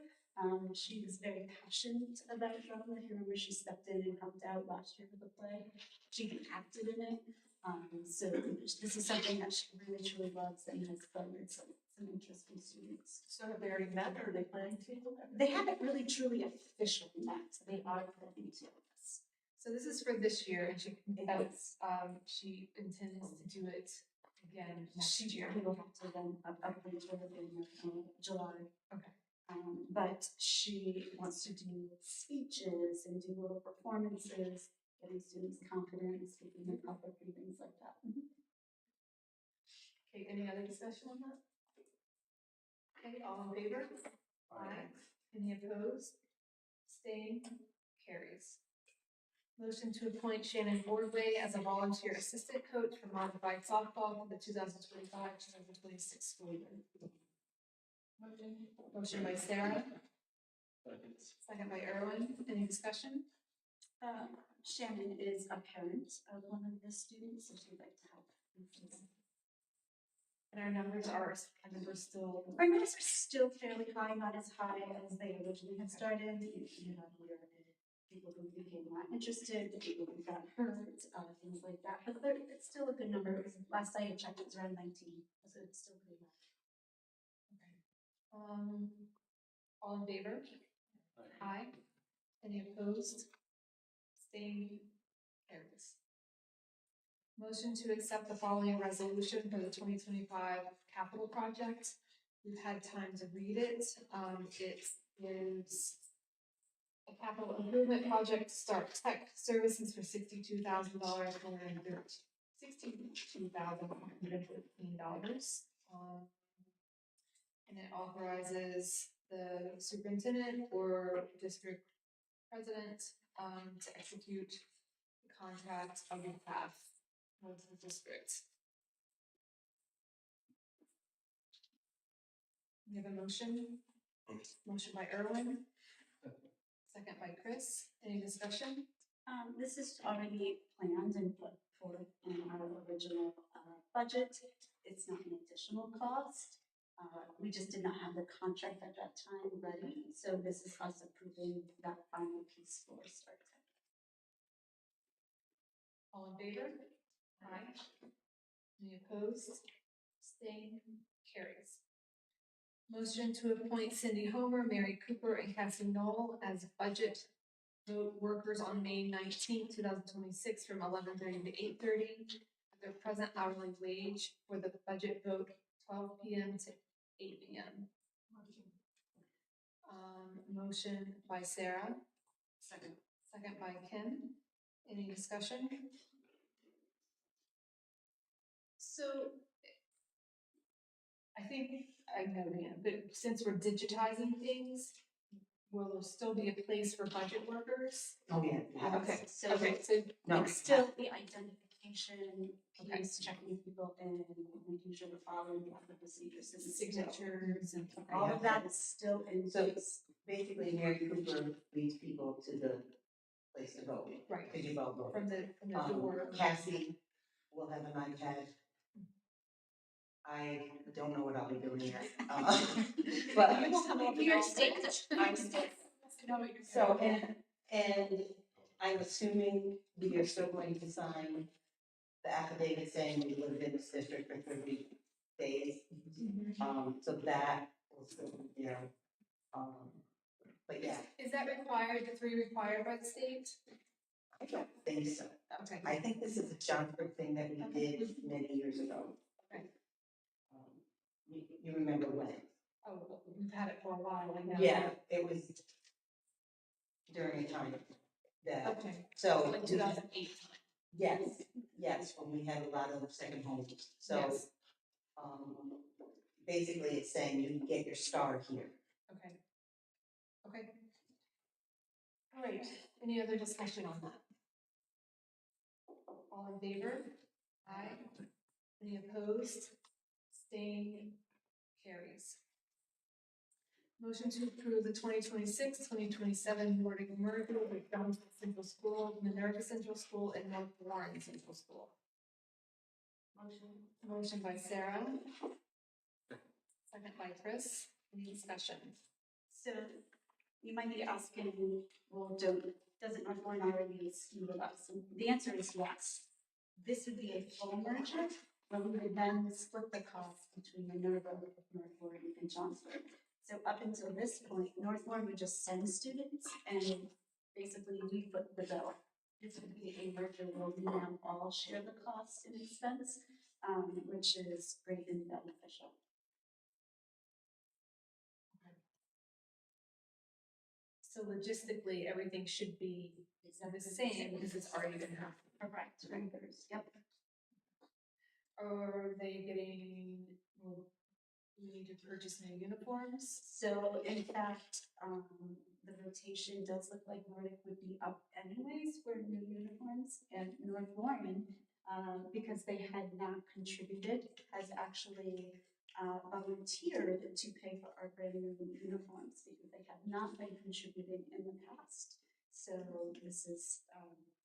She was very passionate about drama. If you remember, she stepped in and helped out last year with the play. She even acted in it. So this is something that she really truly loves and has garnered some interest from students. So have they already met or are they planning to? They haven't really truly officially met. They are planning to. So this is for this year, and she she intends to do it again next year. We will have to then update her in July. Okay. But she wants to do speeches and do little performances, getting students confident, speaking in public and things like that. Okay, any other discussion on that? Okay, all in favor? Aye. Any opposed? Staying? Carries. Motion to appoint Shannon Ordway as a volunteer assistant coach for modified softball for the 2025-2026 school year. Motion by Sarah. Second by Erwin. Any discussion? Shannon is a parent of one of the students, so she'd like to help. And our numbers are still. Our numbers are still fairly high, not as high as they originally had started. You know, people who became not interested, people who got hurt, things like that. But it's still a good number. Last I checked, it was around 19, so it's still pretty high. Okay. All in favor? Aye. Any opposed? Abstained? Carries. Motion to accept the following resolution for the 2025 capital project. We've had time to read it. It is a capital improvement project to start tech services for $62,000 $62,113. And it authorizes the superintendent or district president to execute the contract on behalf of the district. We have a motion. Motion by Erwin. Second by Chris. Any discussion? This is already planned and put forward in our original budget. It's not an additional cost. We just did not have the contract at that time ready, so this is us approving that final piece for start tech. All in favor? Aye. Any opposed? Abstained? Carries. Motion to appoint Cindy Homer, Mary Cooper, and Cassie Knoll as budget vote workers on May 19th, 2026 from 11:30 to 8:30 at their present hourly wage for the budget vote 12 p.m. to 8 p.m. Motion by Sarah. Second. Second by Kim. Any discussion? So I think I know the end, but since we're digitizing things, will there still be a place for budget workers? Oh, yeah. Okay, So No. it's still the identification piece, checking people in, making sure we're following all the procedures and signatures and all of that is still in So place. basically, Mary Cooper leads people to the place to vote. Right. Because you vote. from the door. Cassie will have an iPad. I don't know what I'll be doing yet. But You will come up with Your all state. so, and I'm assuming we are still going to sign the affidavit saying we live in this district for 30 days. So that will still, you know, but yeah, Is that required, the 3 required by the state? I don't think so. Okay. I think this is a Johnsburg thing that we did many years ago. Okay. You remember when? Oh, we've had it for a while, I know. Yeah, it was during a time that, Okay, so. like 2008. Yes, when we had a lot of second homes, so, Yes. basically it's saying you can get your star here. Okay. Okay. All right, any other discussion on that? All in favor? Aye. Any opposed? Staying? Carries. Motion to approve the 2026-2027 Nordic merger with Johnson Central School, Minerva Central School, and North Warren Central School. Motion by Sarah. Second by Chris. Any discussion? So you might be asking, well, doesn't North Warren already ski with us? And the answer is yes. This would be a full merger, where we would then split the cost between Minerva, North Warren, and Johnsburg. So up until this point, North Warren would just send students, and basically we foot the bill. This would be a merger where we now all share the cost and expense, which is great and beneficial. So logistically, everything should be the same because it's already been happening. Correct, renders, yep. Are they getting, well, we need to purchase new uniforms? So in fact, the rotation does look like Nordic would be up anyways for new uniforms, and North Warren, because they had not contributed, has actually volunteered to pay for our brand new uniforms because they have not been contributing in the past. So this is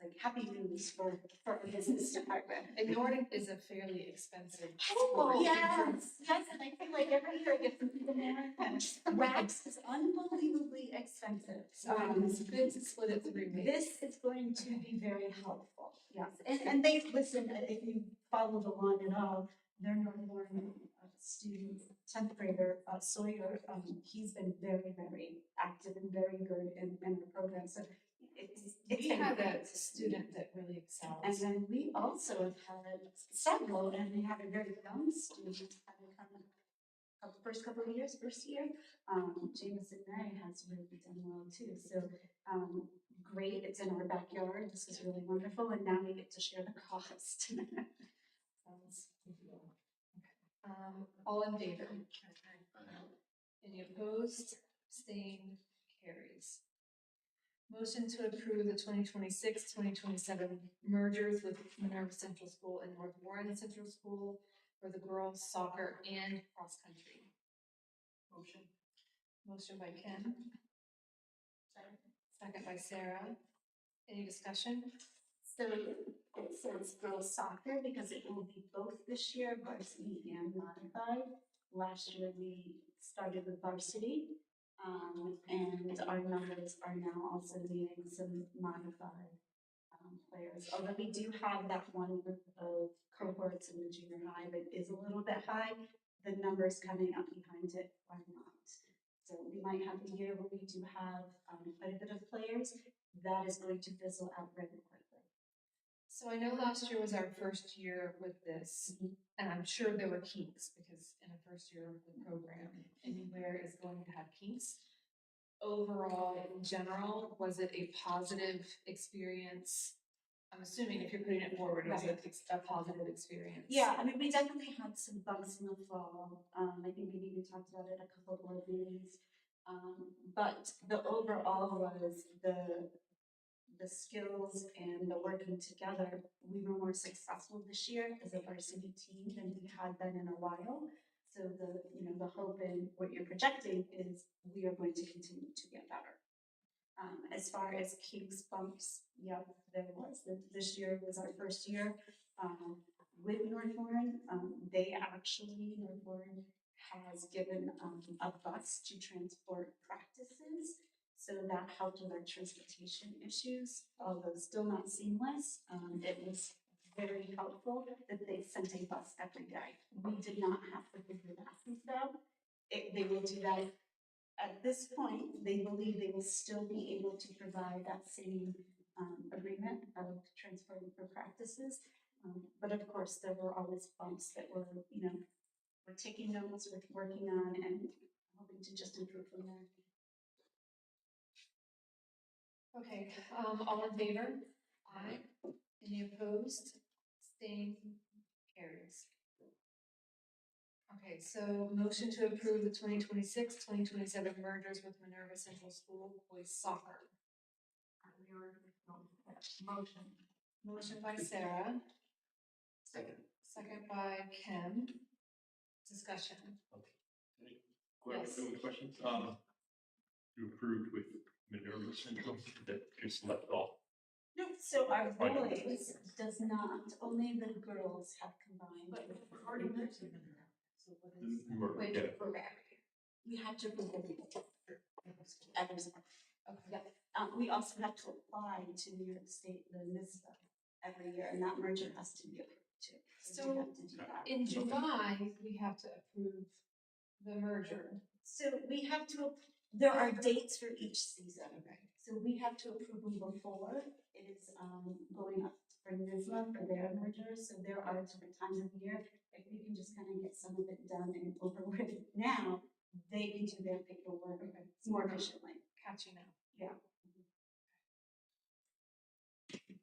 like happy news for our business department. And Nordic is a fairly expensive. Oh, yes, and I feel like every year it gets even more. Wax is unbelievably expensive. So it's good to split it 3 ways. This is going to be very helpful, yes. And they, listen, if you followed along at all, they're North Warren students tenth grader, Sawyer, he's been very, very active and very good in the program, so it's We been have a great. student that really excels. And then we also have had several, and we have a very young student having come first couple of years, first year. Jameson Ray has really done well too. So great, it's in our backyard. This is really wonderful, and now we get to share the cost. All in favor? Any opposed? Abstained? Carries. Motion to approve the 2026-2027 mergers with Minerva Central School and North Warren Central School for the girls soccer and cross country. Motion. Motion by Kim. Second by Sarah. Any discussion? So it says girls soccer because it will be both this year, varsity and modified. Last year we started with varsity, and our numbers are now also needing some modified players. Although we do have that one group of cohorts in the junior high that is a little bit high, the numbers coming up behind it are not. So we might have a year where we do have quite a bit of players. That is going to fizzle out really quickly. So I know last year was our first year with this, and I'm sure there were kinks because in a first year of the program, anywhere is going to have kinks. Overall, in general, was it a positive experience? I'm assuming if you're putting it forward, it was a positive experience. Yeah, I mean, we definitely had some bumps in the fall. I think we even talked about it a couple of board meetings. But the overall was the skills and the working together. We were more successful this year as a varsity team than we had been in a while. So the hope and what you're projecting is we are going to continue to get better. As far as kinks, bumps, yep, there was. This year was our first year with North Warren. North Warren has given a bus to transport practices. So that helped with our transportation issues, although still not seamless. It was very helpful that they sent a bus every day. We did not have to figure that out. They will do that. At this point, they believe they will still be able to provide that same agreement of transporting for practices. But of course, there were always bumps that we're taking notes, we're working on, and hoping to just improve from there. Okay, all in favor? Aye. Any opposed? Abstained? Carries. Okay, so motion to approve the 2026-2027 mergers with Minerva Central School boys soccer. Motion. Motion by Sarah. Second by Kim. Discussion. Yes. Questions? You approved with Minerva Central that just left off. No, so our boys does not, only the girls have combined. But we're already merging them. So what is? Wait, Yeah. We have to approve every okay. Yeah. We also have to apply to New York State, the NISBA every year, and that merger has to be approved too. So we have to do that. In July, we have to approve the merger. So we have to, there are dates for each season. Okay. So we have to approve them before it is going up for NISBA for their merger. So there are different times of the year. If we can just kind of get some of it done and over with now, they can do their paperwork more efficiently. Catching up. Yeah.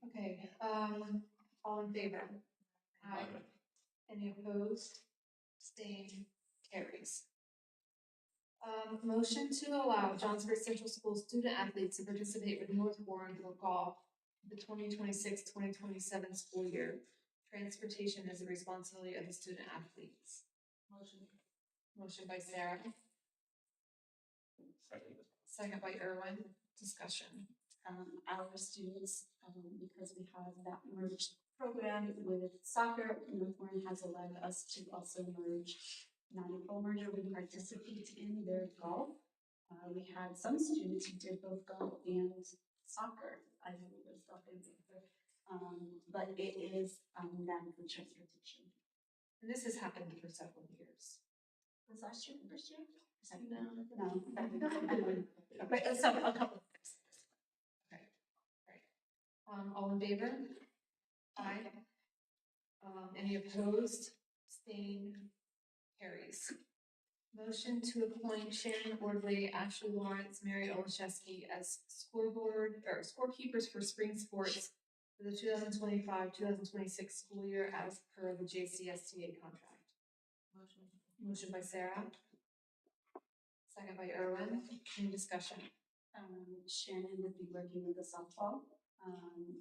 Okay, all in favor? Aye. Any opposed? Abstained? Carries. Motion to allow Johnsburg Central School student athletes to participate with North Warren for golf the 2026-2027 school year. Transportation is the responsibility of the student athletes. Motion. Motion by Sarah. Second by Irwin. Discussion. Our students, because we have that merged program with soccer, North Warren has allowed us to also merge, not a full merger, we participate in their golf. We had some students who did both golf and soccer. I think it was golf and soccer. But it is them for transportation. And this has happened for several years. Was last year the first year? Second? No. No. Okay, so a couple. Okay, right. All in favor? Aye. Any opposed? Abstained? Carries. Motion to appoint Shannon Ordley, Ashley Lawrence, Mary Olszewski as scorekeepers for spring sports for the 2025-2026 school year as per the JCSTA contract. Motion by Sarah. Second by Erwin. Any discussion? Shannon would be working with the softball, and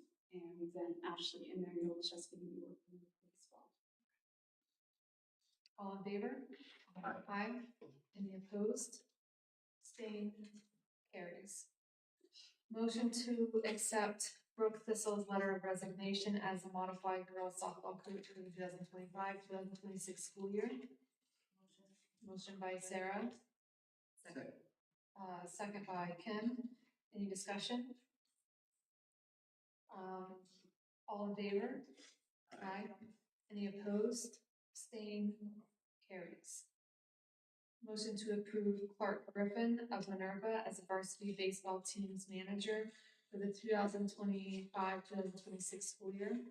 then Ashley and Mary Olszewski would be working with baseball. All in favor? Aye. Any opposed? Abstained? Carries. Motion to accept Brooke Thistle's letter of resignation as a modified girls softball coach for the 2025-2026 school year. Motion by Sarah. Second by Kim. Any discussion? All in favor? Aye. Any opposed? Abstained? Carries. Motion to approve Clark Griffin of Minerva as a varsity baseball team's manager for the 2025-2026 school year.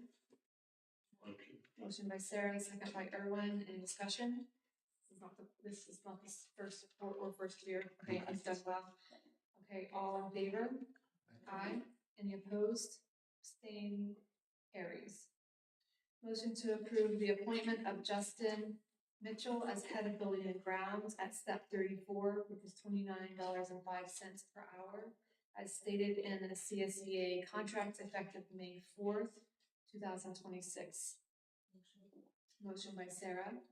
Motion by Sarah, second by Erwin. Any discussion? This is not the first or first year. Okay, I've done well. Okay, all in favor? Aye. Any opposed? Abstained? Carries. Motion to approve the appointment of Justin Mitchell as head of building and grounds at step 34, which is $29.05 per hour, as stated in the CSEA contract effective May 4th, 2026. Motion by Sarah.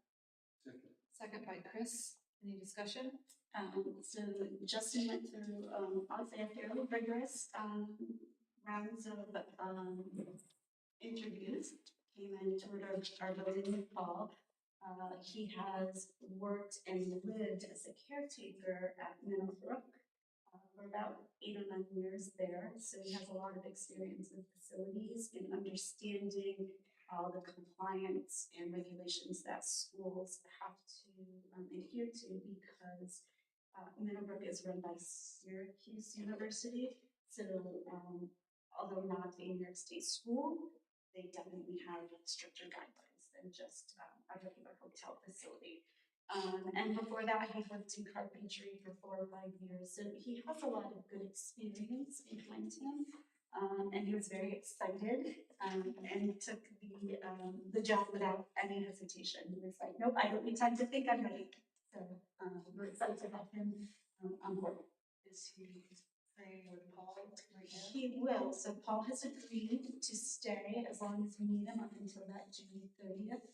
Second by Chris. Any discussion? So Justin went through, I'll say a fairly rigorous, rounds of, interviews, came in to our building in the fall. He has worked and lived as a caretaker at Middlebrook for about 8 or 9 years there. So he has a lot of experience in facilities and understanding all the compliance and regulations that schools have to adhere to, because Middlebrook is run by Syracuse University. So although not a New York State school, they definitely have stricter guidelines than just a regular hotel facility. And before that, he worked in carpentry for 4 or 5 years. So he has a lot of good experience behind him. And he was very excited and took the job without any hesitation. He was like, nope, I don't need time to think, I'm ready. So we're excited to have him on board. Is he praying with Paul right now? He will. So Paul has agreed to stay as long as we need him up until that June 30th.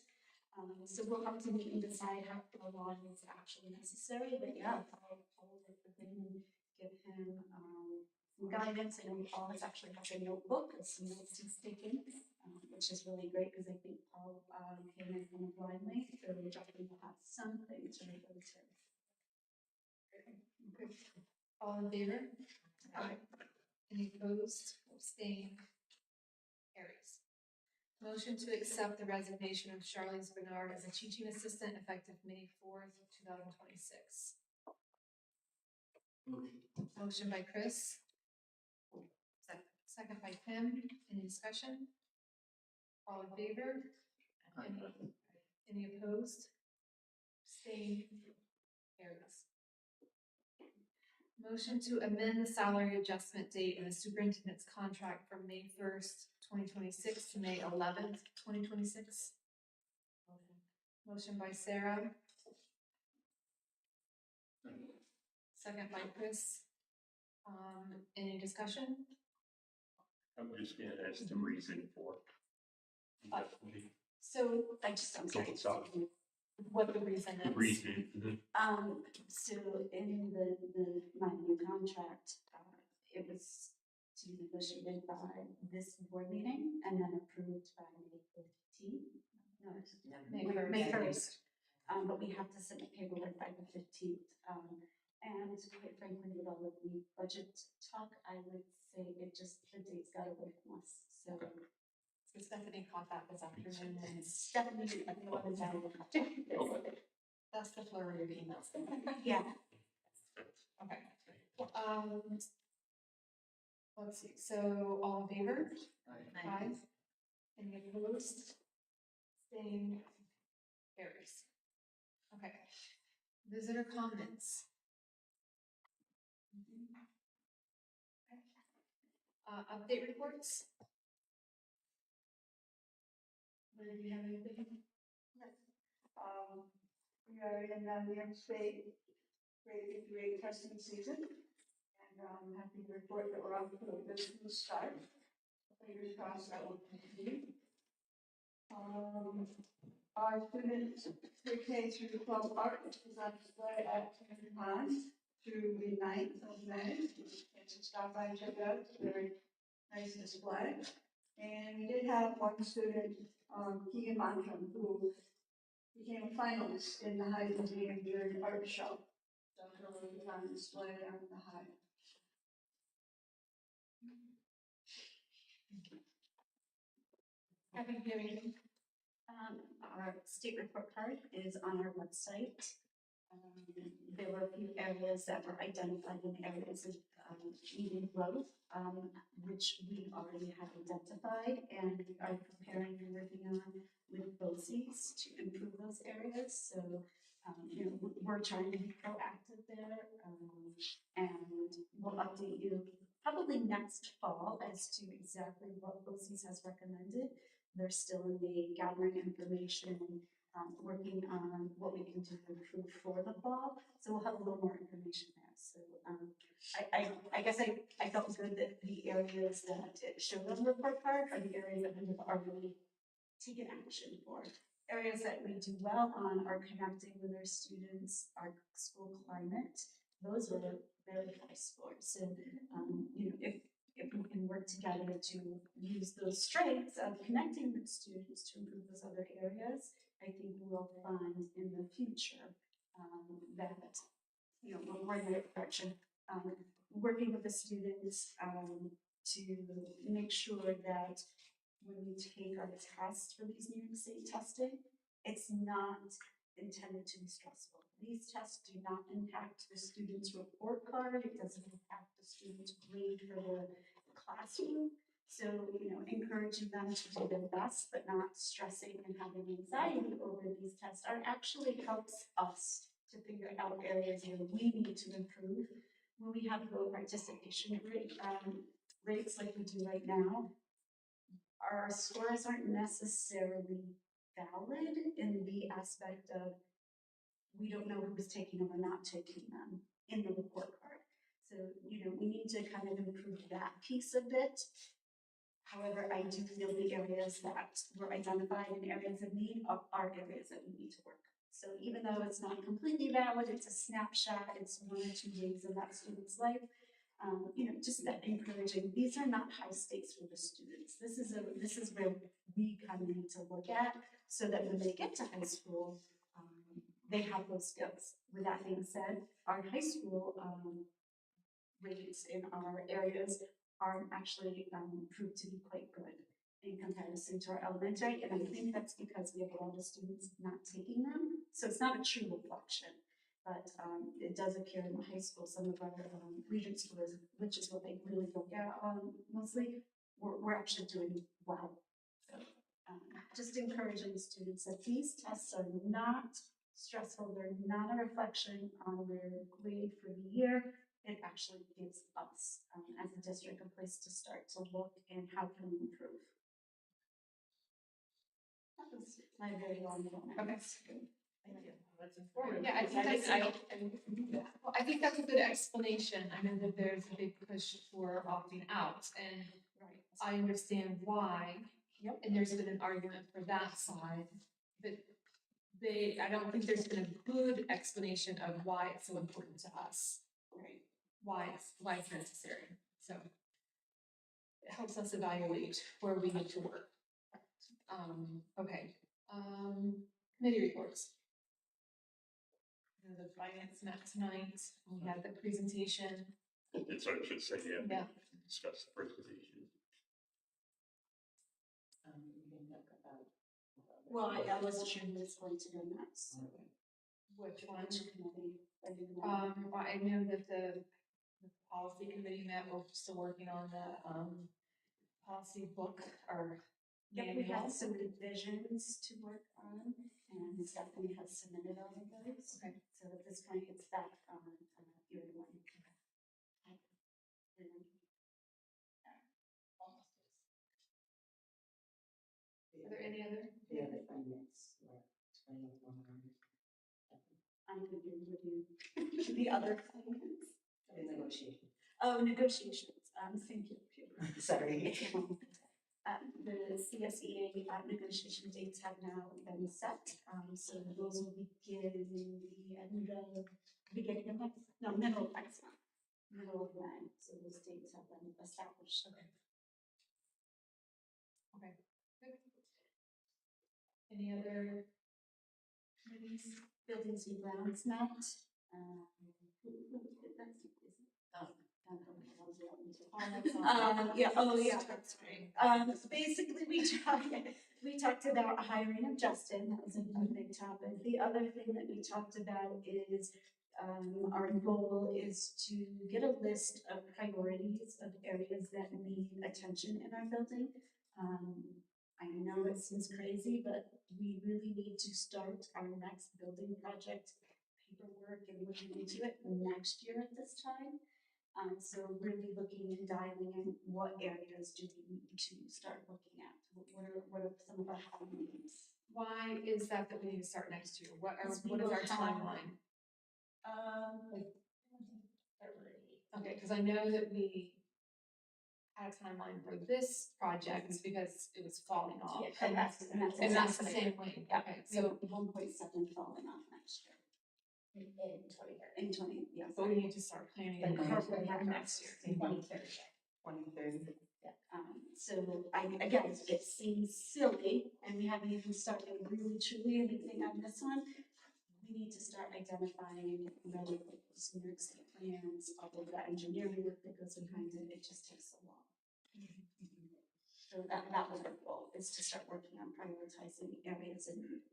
So we'll have to meet and decide how long is actually necessary. But yeah, I'll work with him and give him some guidance. And Paul has actually has a notebook of some notes he's taken, which is really great because I think Paul came in kind of blindly. So we definitely will have something to refer to. All in favor? Aye. Any opposed? Abstained? Carries. Motion to accept the resignation of Charlize Bernard as a teaching assistant effective May 4th, 2026. Motion by Chris. Second by Tim. Any discussion? All in favor? Any opposed? Abstained? Carries. Motion to amend the salary adjustment date in the superintendent's contract from May 1st, 2026 to May 11th, 2026. Motion by Sarah. Second by Chris. Any discussion? I'm just gonna ask the reason for. So, I'm sorry. what the reason is? The reason. So in my new contract, it was to be negotiated by this board meeting and then approved by May 15th. No, May 1st. But we have to submit paperwork by the 15th. And quite frankly, with all of the budget talk, I would say the dates got away from us. So Stephanie caught that this afternoon. Stephanie, I know what is that. That's the flurry of emails. Yeah. Okay. Let's see, so all in favor? Aye. Any opposed? Staying carries. Okay. Visitor comments. Update reports. Whether you have anything? We are in the New York State grade 3 testing season, and I'm happy to report that we're off to a good start. Fingers crossed that will continue. Our students, pre-K through 12 art is on display at Kennedy Pond through the 9th of May. It's a stop by and check it out. It's a very nice display. And we did have one student, Keegan Montran, who became a finalist in the High Museum during art show. So her work is on display down at the High. Happy hearing. Our state report card is on our website. There were a few areas that were identified in areas of needing growth, which we already have identified and we are preparing and working on with BOCES to improve those areas. So, we're trying to be proactive there, and we'll update you probably next fall as to exactly what BOCES has recommended. They're still in the gathering information, working on what we can do to improve for the fall. So we'll have a little more information there. So I guess I felt good that the areas that it showed on the report card are the areas that we have already taken action for. Areas that we do well on are connecting with our students, our school climate. Those were very high scores. So, if we can work together to use those strengths of connecting with students to improve those other areas, I think we'll find in the future that we're in the right direction. Working with the students to make sure that when we take our tests for these New York State testing, it's not intended to be stressful. These tests do not impact the student's report card. It doesn't impact the student's grade for the classroom. So, encouraging them to do their best, but not stressing and having anxiety over these tests actually helps us to figure out areas where we need to improve. When we have low participation rates like we do right now, our scores aren't necessarily valid in the aspect of we don't know who's taking them or not taking them in the report card. So, we need to kind of improve that piece of it. However, I do feel the areas that were identified in areas of need are areas that we need to work. So even though it's not completely valid, it's a snapshot, it's 1 or 2 days of that student's life, just that encouraging, these are not high stakes for the students. This is where we kind of need to look at so that when they get to high school, they have those skills. With that being said, our high school rates in our areas are actually proved to be quite good in comparison to our elementary, and I think that's because we have a lot of students not taking them. So it's not a true reflection, but it does appear in the high school, some of our regent scores, which is what they really look at mostly, we're actually doing well. So just encouraging students that these tests are not stressful, they're not a reflection on their grade for the year. It actually gives us, as a district, a place to start to look and how can we improve. That was my very long one. Okay. Thank you. That's informative. Yeah, I think that's a good explanation. I know that there's a big push for opting out, and I understand why. Yep. And there's been an argument for that side, but I don't think there's been a good explanation of why it's so important to us. Right. Why it's necessary. So it helps us evaluate where we need to work. Okay. Committee reports. The finance met tonight. We had the presentation. That's what I should say, yeah. Yeah. Discuss the presentation. Well, I wasn't sure who was going to go next. Which one? Which committee are you gonna? Well, I know that the policy committee met, we're still working on the, policy book or Yep, we manual. have some revisions to work on, and Stephanie has submitted all of those. Okay. So at this point, it's back on, year one. Are there any other? The other finance, I'm gonna give you the other finance. the negotiation. Oh, negotiations, thank you. Sorry. The CSEA negotiation dates have now been set, so those will begin the end of, beginning of next, no, middle of next month. Middle of May, so those dates have been established. Okay. Good. Any other committees? Buildings and grounds met, who did that? Yeah, oh yeah, that's right. So basically, we talked about hiring of Justin, that was a big topic. The other thing that we talked about is, our goal is to get a list of priorities of areas that need attention in our building. I know it seems crazy, but we really need to start our next building project paperwork and looking into it next year at this time. So really looking and dialing in what areas do we need to start looking at? What are some of our high needs? Why is that we need to start next year? What Because we is will our have- timeline? Okay, because I know that we had a timeline for this project because it was falling off. Yeah, and that's the same way. Yeah, Okay, so so, 1.7 falling off next year. In 20, yeah. but we need to start planning and Incorporate for that next year. 2030. So again, it seems silly, and we haven't even started really truly anything on this one. We need to start identifying, senior extent plans, all of the engineering work that goes behind it, it just takes so long. So that was our goal, is to start working on prioritizing areas in need.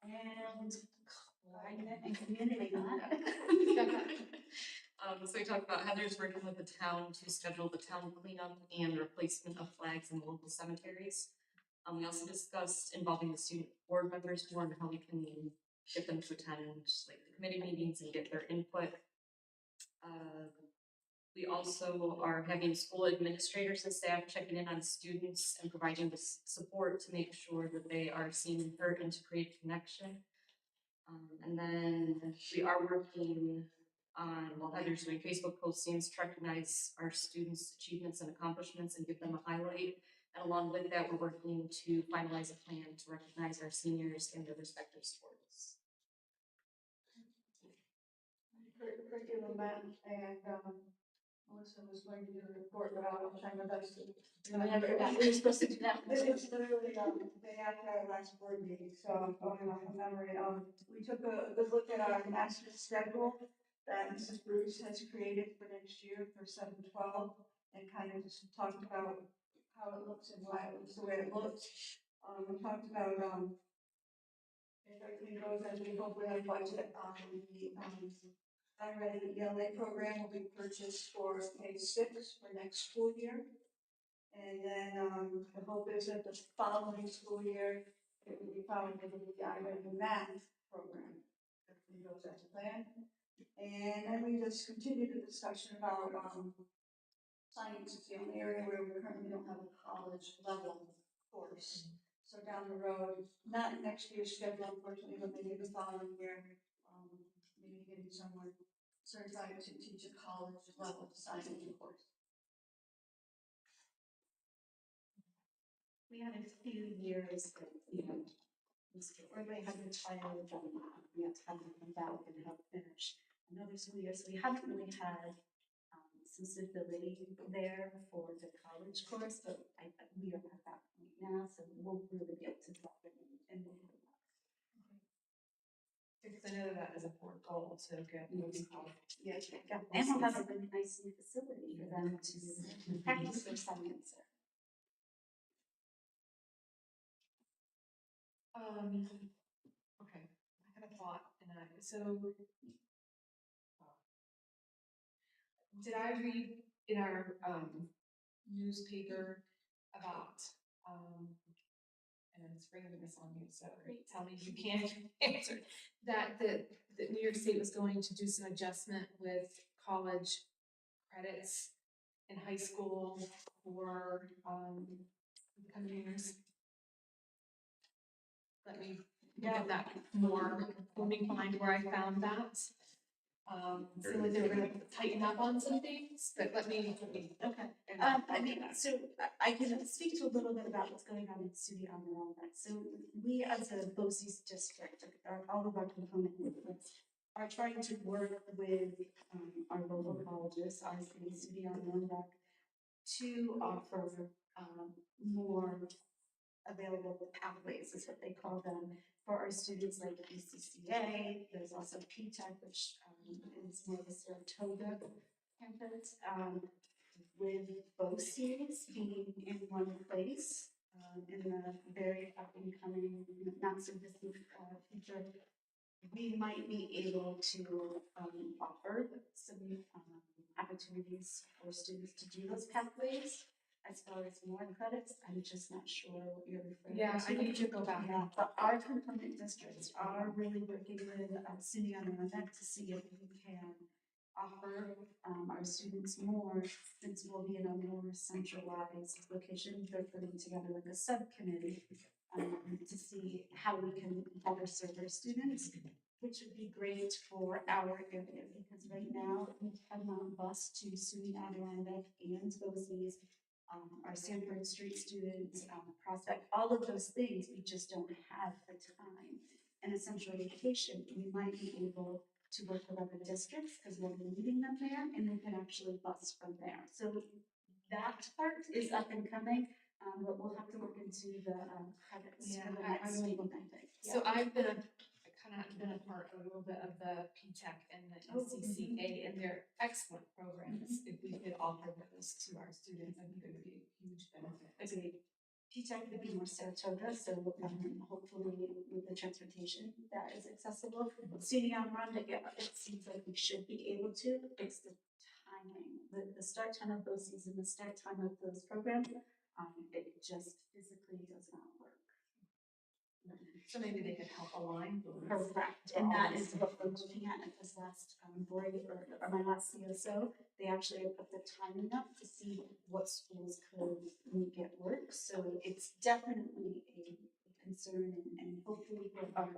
And climate and community. So we talked about Heather's working with the town to schedule the town cleanup and replacement of flags in local cemeteries. We also discussed involving the student board members more and how we can get them to attend like the committee meetings and get their input. We also are having school administrators and staff checking in on students and providing the support to make sure that they are seen and heard and to create connection. And then we are working on, while Heather's doing Facebook postings, to recognize our students' achievements and accomplishments and give them a highlight. And along with that, we're working to finalize a plan to recognize our seniors in their respective sports. Curriculum met, and Melissa was going to do a report, but I'll try my best to. We were supposed to do that. It's literally, the day after our last board meeting, so I'm going off of memory. We took a good look at our master schedule that Mrs. Bruce has created for next year for 7-12, and kind of just talked about how it looks and why it looks the way it looks. We talked about, if everything goes as we hope with our budget, the iReady ELA program will be purchased for K-6 for next school year. And then, the hope is that the following school year, it will be followed with the iReady math program. Everything goes as planned. And then we just continued the discussion about, science is the only area where we currently don't have a college level course. So down the road, not next year's schedule unfortunately, but maybe the following year, maybe getting someone certified to teach a college level science course. We had a few years that, everybody had to try out of them, we had to have them come back and help finish another school year, so we haven't really had some stability there for the college course, but we are at that point now, so we'll really get to drop it and move it up. Because I know that is a core goal to get those college. Yeah, and we'll have a really nice new facility for them to practice their science. so. Did I read in our, newspaper about, and I'm springing this on you, so tell me if you can't answer, that New York State was going to do some adjustment with college credits in high school for, the coming years? Let me look at that more, let me find where I found that. Seemed like they were gonna tighten up on some things, but let me. Okay. I mean, so I can speak to a little bit about what's going on in Studio on and all that. So we as a BOCES district, all of our component movements are trying to work with our local colleges, our city, Studio on that, to offer more available pathways is what they call them for our students like BCCA. There's also PTech, which is more of a Saratoga campus, with BOCES being in one place in the very up and coming, not so distant future. We might be able to offer some opportunities for students to do those pathways. As far as more credits, I'm just not sure what you're referring to. Yeah, I need to go back. Yeah, but our component districts are really working with SUNY Adirondack to see if we can offer our students more, since we'll be in a more centralized location. They're putting together like a subcommittee to see how we can better serve our students, which would be great for our area, because right now we cannot bus to SUNY Adirondack and BOCES. Our Sanford Street students, Prospect, all of those things, we just don't have the time. And a central location, we might be able to work with other districts because we're meeting them there and we can actually bus from there. So that part is up and coming, but we'll have to look into the credits for the next meeting. So I've been a part a little bit of the PTech and the NCCA, and they're excellent programs. If we could offer those to our students, I think it would be a huge benefit. Agreed. PTech would be more Saratoga, so hopefully with the transportation that is accessible. SUNY Adirondack, it seems like we should be able to. It's the timing, the start time of those seasons, the start time of those programs. It just physically does not work. So maybe they could help align. Correct, and that is what we're looking at this last board or my last CSO. They actually put the timing up to see what schools could make it work. So it's definitely a concern, and hopefully with our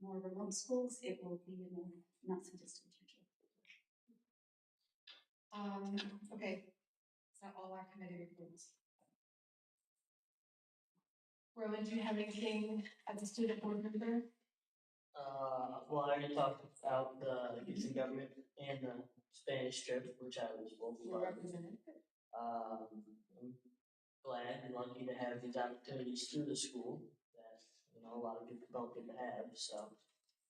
more remote schools, it will be in the not so distant future. Okay, is that all our committee reports? Rowan, do you have anything as a student board member? Well, I already talked about the youth and government and the Spanish trip, which I was both You're part of. represented. I'm glad and lucky to have these opportunities through the school that, a lot of people don't get to have, so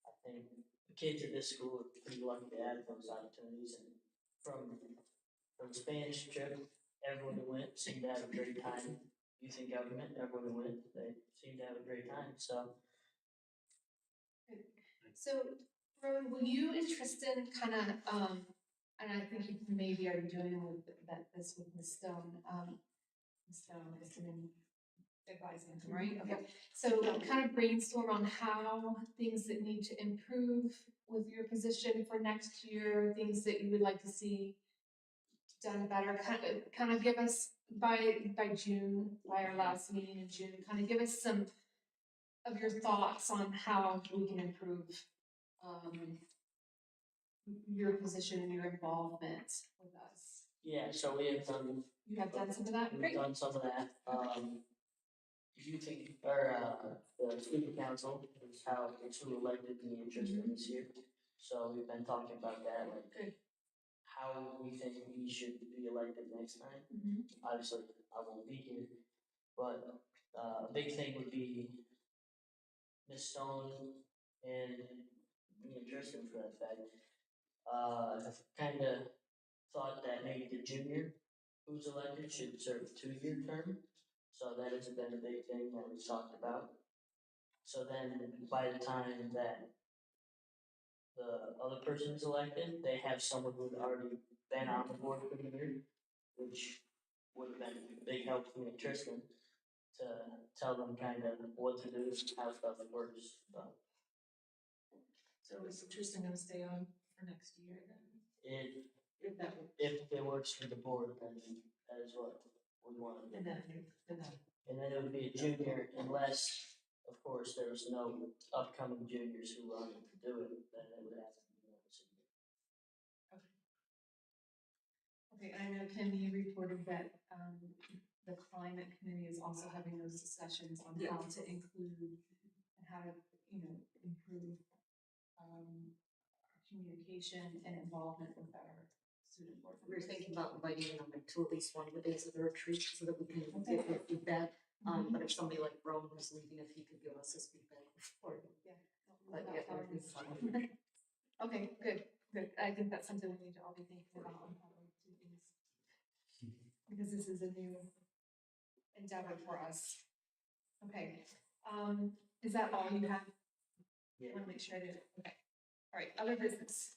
I think the kids at this school are pretty lucky to have those opportunities. And from the Spanish trip, everyone who went seemed to have a great time. Youth and government, everyone who went, they seemed to have a great time, so. So, Rowan, were you interested in kind of, and I think you maybe are doing this with Ms. Stone, Ms. Stone is in advising, right? Okay, so kind of brainstorm on how things that need to improve with your position for next year, things that you would like to see done better, kind of give us by June, by our last meeting in June, kind of give us some of your thoughts on how we can improve your position and your involvement with us. Yeah, so we have done. You have done some of that? We've Great. done some of that. You think, the student council is how it's who elected me interested in this year. So we've been talking about that, like, Good. how we think we should be elected next time. Obviously, I won't be here, but a big thing would be Ms. Stone and me and Tristan for that fact. I've kind of thought that maybe the junior who's elected should serve a 2-year term. So that has been a big thing that we've talked about. So then by the time that the other person is elected, they have someone who's already been on the board for the year, which would have been a big help for me and Tristan to tell them kind of what to do, how stuff works, so. So is Tristan gonna stay on for next year then? If, that, if it works for the board, then that is what we want to do. and then, And then it would be a junior unless, of course, there was no upcoming juniors who wanted to do it, then it would have to be another senior. Okay, and I know Kim, you reported that, the climate committee is also having those discussions on how to include and how to, improve, communication and involvement with our student board. We're thinking about inviting them to at least one of the days of the retreat so that we can give their feedback. But if somebody like Rowan was leaving, if he could give us his feedback before. But yeah, that would be fun. Okay, good. I think that's something we need to all be thinking about on how we do things. Because this is a new endeavor for us. Okay, is that all you have? Yeah. I want to make sure I did it. Okay. All right, other business.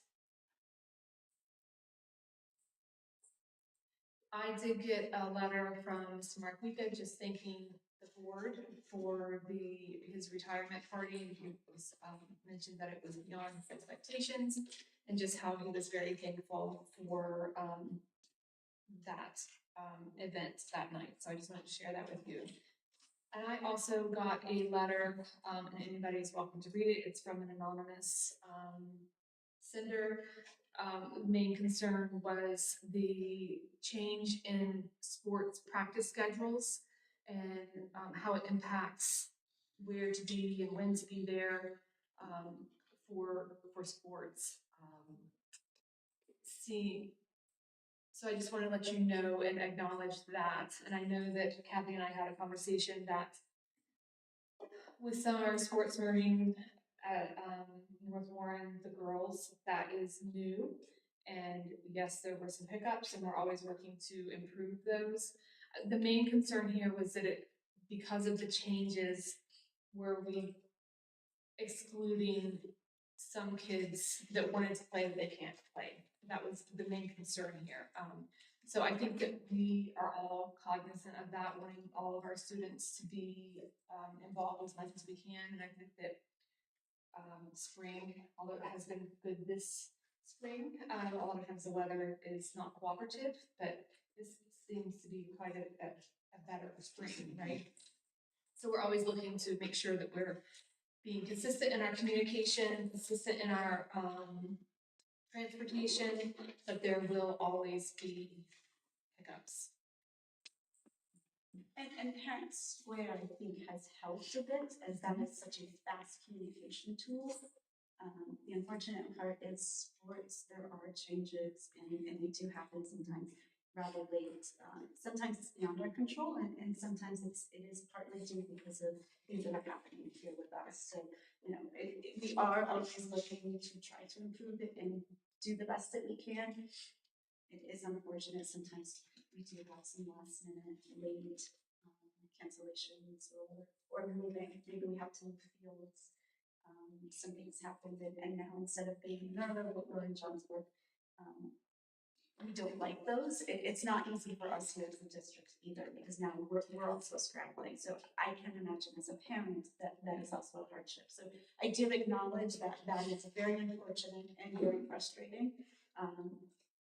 I did get a letter from Mr. Mark Wika just thanking the board for his retirement party. He was, mentioned that it was beyond his expectations and just how he was very thankful for that event that night. So I just wanted to share that with you. And I also got a letter, and anybody is welcome to read it. It's from an anonymous sender. Main concern was the change in sports practice schedules and how it impacts where to be and when to be there for sports. So I just want to let you know and acknowledge that. And I know that Kathy and I had a conversation that with some of our sports moving at North Warren, the girls, that is new. And yes, there were some hiccups and we're always working to improve those. The main concern here was that because of the changes, were we excluding some kids that wanted to play that they can't play? That was the main concern here. So I think that we are all cognizant of that, wanting all of our students to be involved as much as we can. And I think that spring, although it has been good this spring, a lot of times the weather is not cooperative, but this seems to be quite a better spring, right? So we're always looking to make sure that we're being consistent in our communication, consistent in our transportation, but there will always be hiccups. And Parent Square, I think, has helped a bit, as that is such a fast communication tool. The unfortunate part is sports, there are changes, and they do happen sometimes rather late. Sometimes it's beyond our control, and sometimes it is partly due because of things that are happening here with us. So, we are always looking to try to improve it and do the best that we can. It is unfortunate sometimes we do have some last minute late cancellations or moving. Maybe we have to move fields. Something's happened and now instead of being we're in Johnsburg, we don't like those. It's not easy for us here as a district either, because now we're also scrambling. So I can imagine as a parent that is also a hardship. So I do acknowledge that is very unfortunate and very frustrating.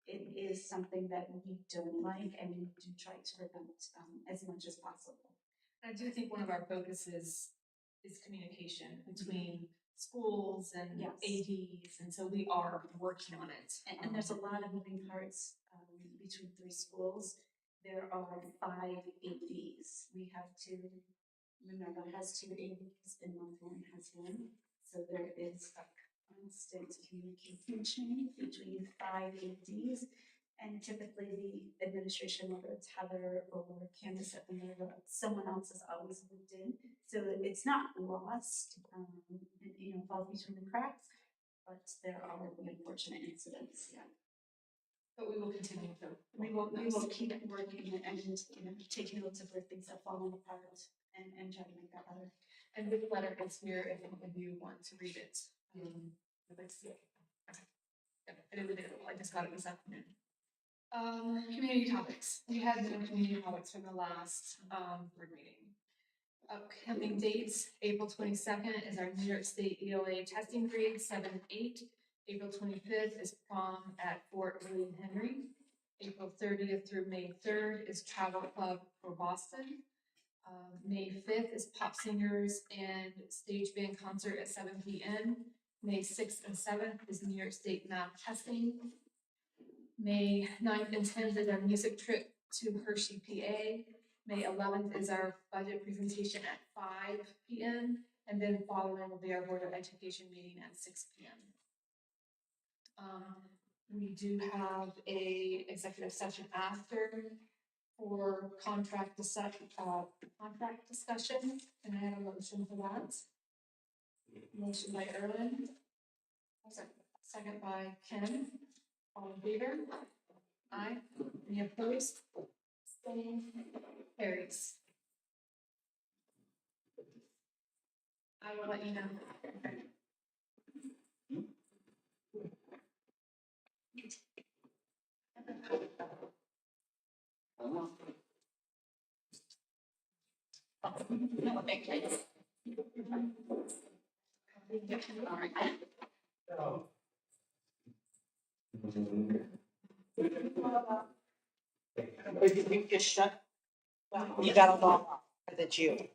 It is something that we don't like, and we do try to prevent as much as possible. I do think one of our focuses is communication between schools and Yes. ADs, and so we are working on it. And there's a lot of moving parts between 3 schools. There are 5 ADs. We have 2. Minerva has 2 ADs, and North Warren has 1. So there is a constant communication chain between 5 ADs. And typically the administration, whether it's Heather or Candace at Minerva, someone else is always moved in. So it's not lost, and falls between the cracks, but there are the unfortunate incidents, yeah. But we will continue to. We will keep working and taking notes of where things have fallen apart and try to make that better. And this letter is here if any of you want to read it. I'd like to see it. Yep, it is available. I just got it this afternoon. Community topics. We had no community topics from the last, board meeting. Upcoming dates, April 22nd is our New York State EOA testing grade 7-8. April 25th is prom at Fort William Henry. April 30th through May 3rd is Travel Club for Boston. May 5th is Pop Singers and Stage Band Concert at 7 p.m. May 6th and 7th is New York State math testing. May 9th and 10th is our music trip to Hershey, PA. May 11th is our budget presentation at 5 p.m. And then following will be our Board of Education meeting at 6 p.m. We do have a executive session after for contract discussion, and I have a motion for that. Motion by Erwin. Second by Ken. All in favor? Aye. Any opposed? Abstained? Carries. I will let you know. Or did you just shut? You got a law, or did you?